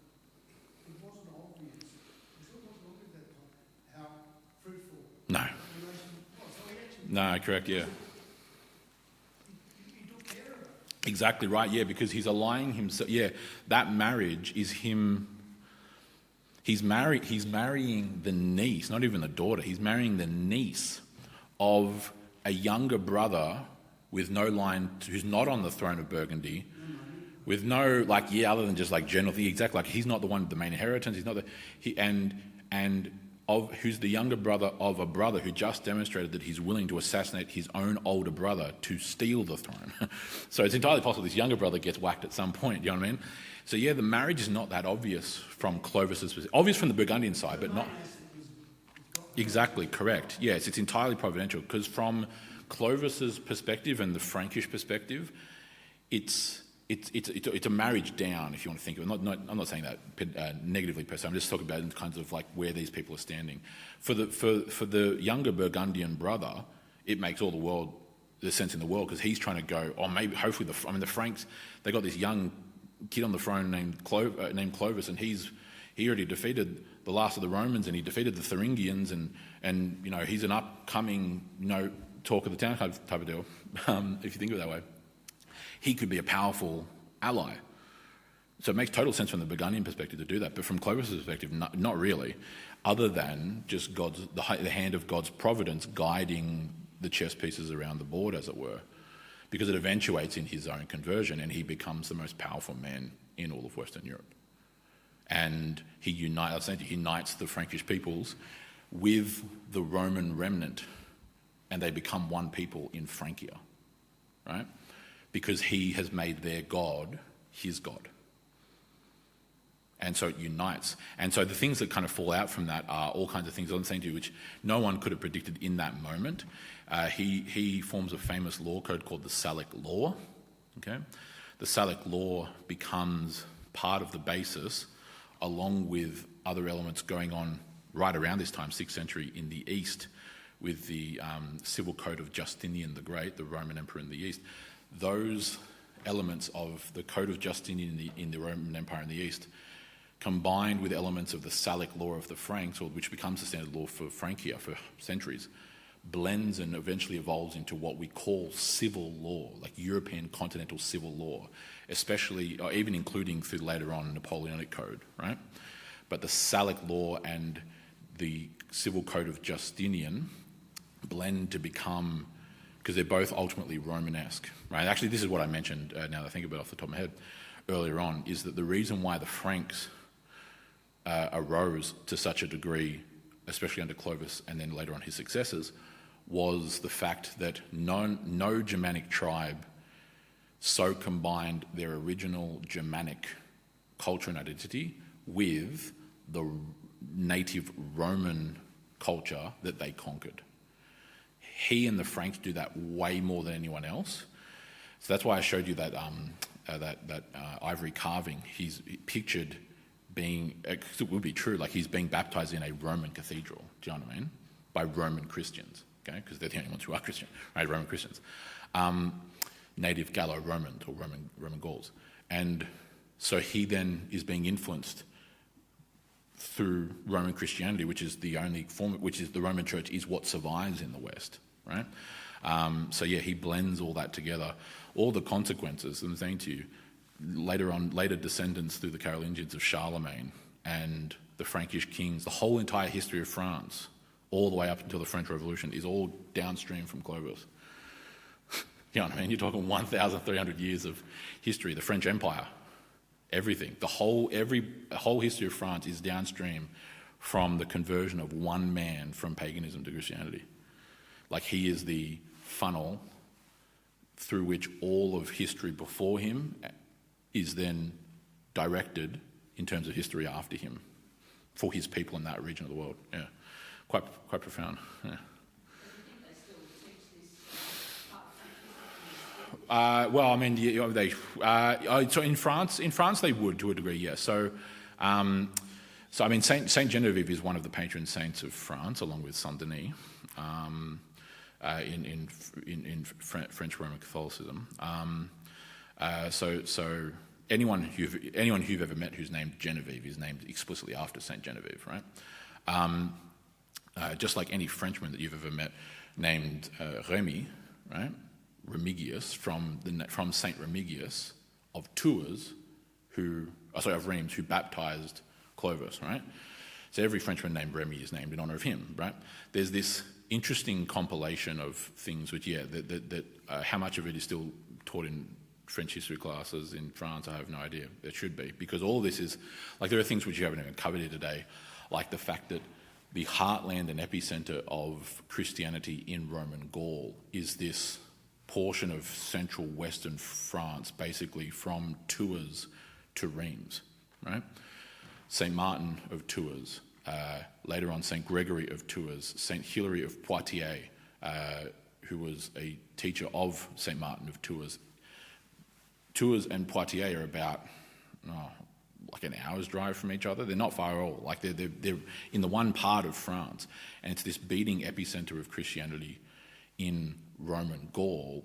it wasn't obvious. It wasn't obvious at that time how fruitful No. the relation was. So he actually No, correct, yeah. he took care of it. Exactly right, yeah, because he's allying himself. Yeah, that marriage is him. He's marrying the niece, not even the daughter. He's marrying the niece of a younger brother with no line, who's not on the throne of Burgundy, with no, like, yeah, other than just like general thing. Exactly, like he's not the one with the main inheritance. He's not who's the younger brother of a brother who just demonstrated that he's willing to assassinate his own older brother to steal the throne. So it's entirely possible this younger brother gets whacked at some point. You know what I mean? So yeah, the marriage is not that obvious from Clovis's perspective. Obvious from the Burgundian side, but not exactly correct. Yes, it's entirely providential, because from Clovis's perspective and the Frankish perspective, it's a marriage down, if you want to think of it. I'm not saying that negatively per se. I'm just talking about in terms of like where these people are standing. For the younger Burgundian brother, it makes all the sense in the world, because he's trying to go. Or maybe hopefully the Franks, they got this young kid on the throne named Clovis, and he already defeated the last of the Romans, and he defeated the Thuringians, and you know, he's an upcoming talk of the town type of deal. If you think of it that way, he could be a powerful ally. So it makes total sense from the Burgundian perspective to do that, but from Clovis' perspective, not really, other than just the hand of God's providence guiding the chess pieces around the board, as it were, because it eventuates in his own conversion, and he becomes the most powerful man in all of Western Europe. And he unites the Frankish peoples with the Roman remnant, and they become one people in Francia, right? Because he has made their God his God. And so it unites. And so the things that kind of fall out from that are all kinds of things I'm saying to you, which no one could have predicted in that moment. He forms a famous law code called the Salic Law. Okay, the Salic Law becomes part of the basis, along with other elements going on right around this time, 6th century, in the East, with the civil code of Justinian the Great, the Roman emperor in the East. Those elements of the code of Justinian in the Roman Empire in the East, combined with elements of the Salic law of the Franks, which becomes the standard law for Francia for centuries, blends and eventually evolves into what we call civil law, like European continental civil law, especially, or even including through later on Napoleonic code, right? But the Salic law and the civil code of Justinian blend to become, because they're both ultimately Romanesque, right? Actually, this is what I mentioned, now that I think about it off the top of my head, earlier on, is that the reason why the Franks arose to such a degree, especially under Clovis and then later on his successors, was the fact that no Germanic tribe so combined their original Germanic culture and identity with the native Roman culture that they conquered. He and the Franks do that way more than anyone else. So that's why I showed you that ivory carving. He's pictured being, it would be true, like he's being baptized in a Roman cathedral, do you know what I mean? By Roman Christians, okay? Because they're the only ones who are Christian, right? Roman Christians. Native Gallo-Romans or Roman Gauls. And so he then is being influenced through Roman Christianity, which is the only form, which is the Roman Church is what survives in the West, right? So yeah, he blends all that together. All the consequences, I'm saying to you, later descendants through the Carolingians of Charlemagne and the Frankish kings, the whole entire history of France, all the way up until the French Revolution, is all downstream from Clovis. You know what I mean? You're talking 1,300 years of history, the French Empire, everything. The whole history of France is downstream from the conversion of one man from paganism to Christianity. Like he is the funnel through which all of history before him is then directed in terms of history after him for his people in that region of the world. Yeah, quite profound. Yeah. Well, I mean, so in France they would to a degree, yes. So I mean, Saint Genevieve is one of the patron saints of France, along with Saint Denis, in French Roman Catholicism. So anyone who've ever met who's named Genevieve is named explicitly after Saint Genevieve, right? Just like any Frenchman that you've ever met named Remy, right? Remigius from Saint Remigius of Tours, of Reims, who baptized Clovis, right? So every Frenchman named Remy is named in honor of him, right? There's this interesting compilation of things which, how much of it is still taught in French history classes in France, I have no idea. It should be, because all of this is, like, there are things which you haven't even covered here today, like the fact that the heartland and epicenter of Christianity in Roman Gaul is this portion of central western France, basically from Tours to Reims, right? St. Martin of Tours, later on St. Gregory of Tours, St. Hilary of Poitiers, who was a teacher of St. Martin of Tours. Tours and Poitiers are about like an hour's drive from each other. They're not far at all. Like they're in the one part of France, and it's this beating epicenter of Christianity in Roman Gaul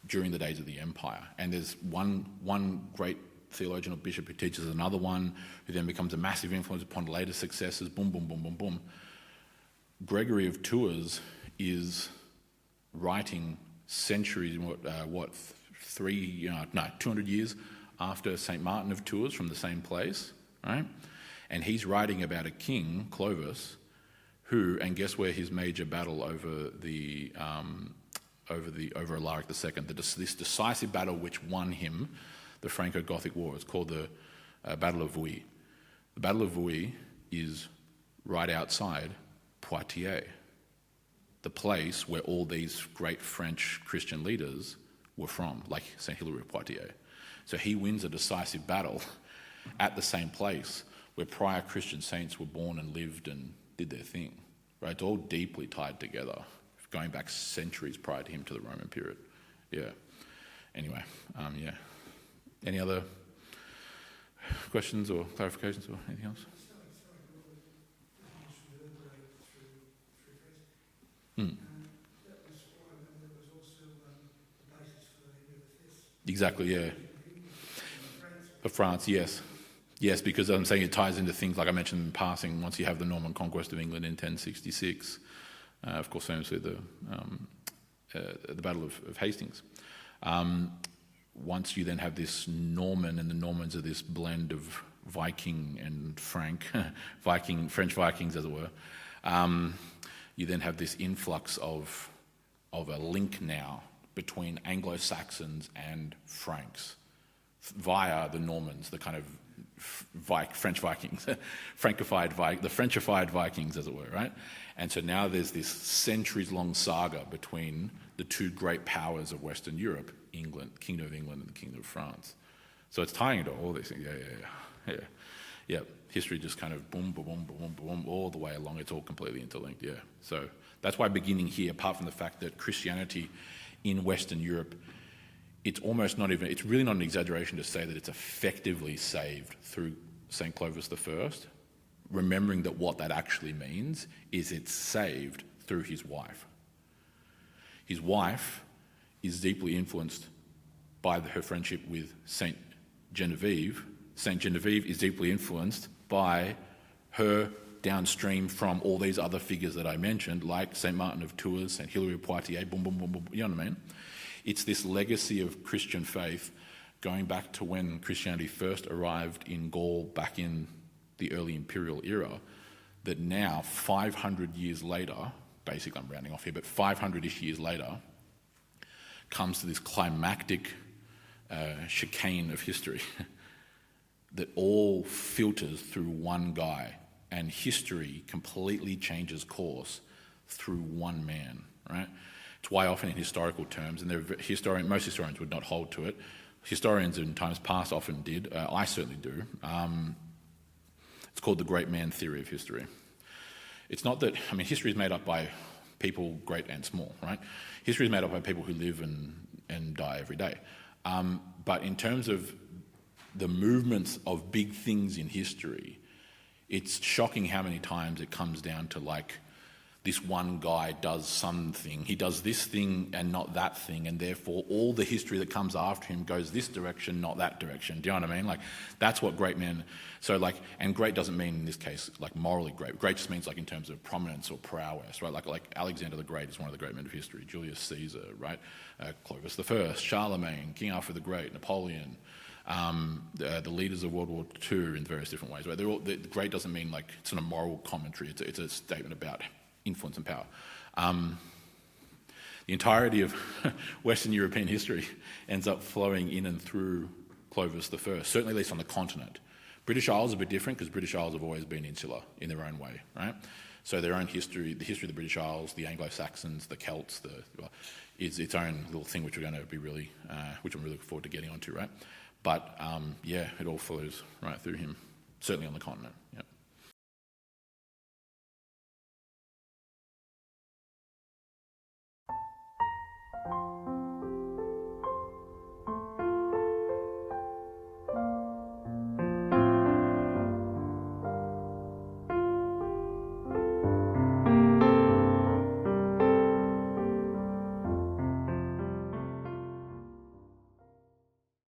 during the days of the Empire. And there's one great theologian or bishop who teaches another one, who then becomes a massive influence upon later successors. Boom, boom, boom, boom, boom. Gregory of Tours is writing centuries, 200 years after St. Martin of Tours from the same place, right? And he's writing about a king, Clovis, who, and guess where his major battle over Alaric II, this decisive battle which won him the Franco-Gothic War. It's called the Battle of Vouille. The Battle of Vouille is right outside Poitiers, the place where all these great French Christian leaders were from, like St. Hilary of Poitiers. So he wins a decisive battle at the same place where prior Christian saints were born and lived and did their thing. Right? It's all deeply tied together, going back centuries prior to him to the Roman period. Yeah. Anyway, yeah. Any other questions or clarifications or anything else? Exactly, yeah. Of France, yes. Yes, because I'm saying it ties into things like I mentioned in passing. Once you have the Norman conquest of England in 1066, of course, famously the Battle of Hastings. Once you then have this Norman, and the Normans are this blend of Viking and French Vikings, as it were. You then have this influx of a link now between Anglo-Saxons and Franks via the Normans, the kind of French Vikings, the Frenchified Vikings, as it were, right? And so now there's this centuries-long saga between the two great powers of Western Europe, England, Kingdom of England and the Kingdom of France. So it's tying into all these things. Yeah. History just kind of boom, boom, boom, boom, boom, all the way along. It's all completely interlinked, yeah. So that's why beginning here, apart from the fact that Christianity in Western Europe, it's really not an exaggeration to say that it's effectively saved through St. Clovis I, remembering that what that actually means is it's saved through his wife. His wife is deeply influenced by her friendship with Saint Genevieve. Saint Genevieve is deeply influenced by her downstream from all these other figures that I mentioned, like St. Martin of Tours, St. Hilary of Poitiers, boom, boom, boom, boom, you know what I mean? It's this legacy of Christian faith going back to when Christianity first arrived in Gaul back in the early imperial era, that now, 500 years later, basically I'm rounding off here, but 500-ish years later, comes to this climactic chicane of history that all filters through one guy, and history completely changes course through one man, right? It's why often in historical terms, and most historians would not hold to it, historians in times past often did, I certainly do, it's called the great man theory of history. It's not that, history is made up by people great and small, right? History is made up by people who live and die every day. But in terms of the movements of big things in history, it's shocking how many times it comes down to like this one guy does something. He does this thing and not that thing, and therefore all the history that comes after him goes this direction, not that direction. Do you know what I mean? Like, that's what great men... So, like, and great doesn't mean, in this case, like, morally great. Great just means, like, in terms of prominence or prowess, right? Like Alexander the Great is one of the great men of history. Julius Caesar, right? Clovis I, Charlemagne, King Alfred the Great, Napoleon... the leaders of World War II in various different ways. Right? The great doesn't mean like it's not a moral commentary. It's a statement about influence and power. The entirety of Western European history ends up flowing in and through Clovis I, certainly at least on the continent. British Isles is a bit different because British Isles have always been insular in their own way, right? So their own history, the history of the British Isles, the Anglo-Saxons, the Celts, is its own little thing which we're going to be really, which I'm really looking forward to getting onto, right? But yeah, it all flows right through him, certainly on the continent. Yep.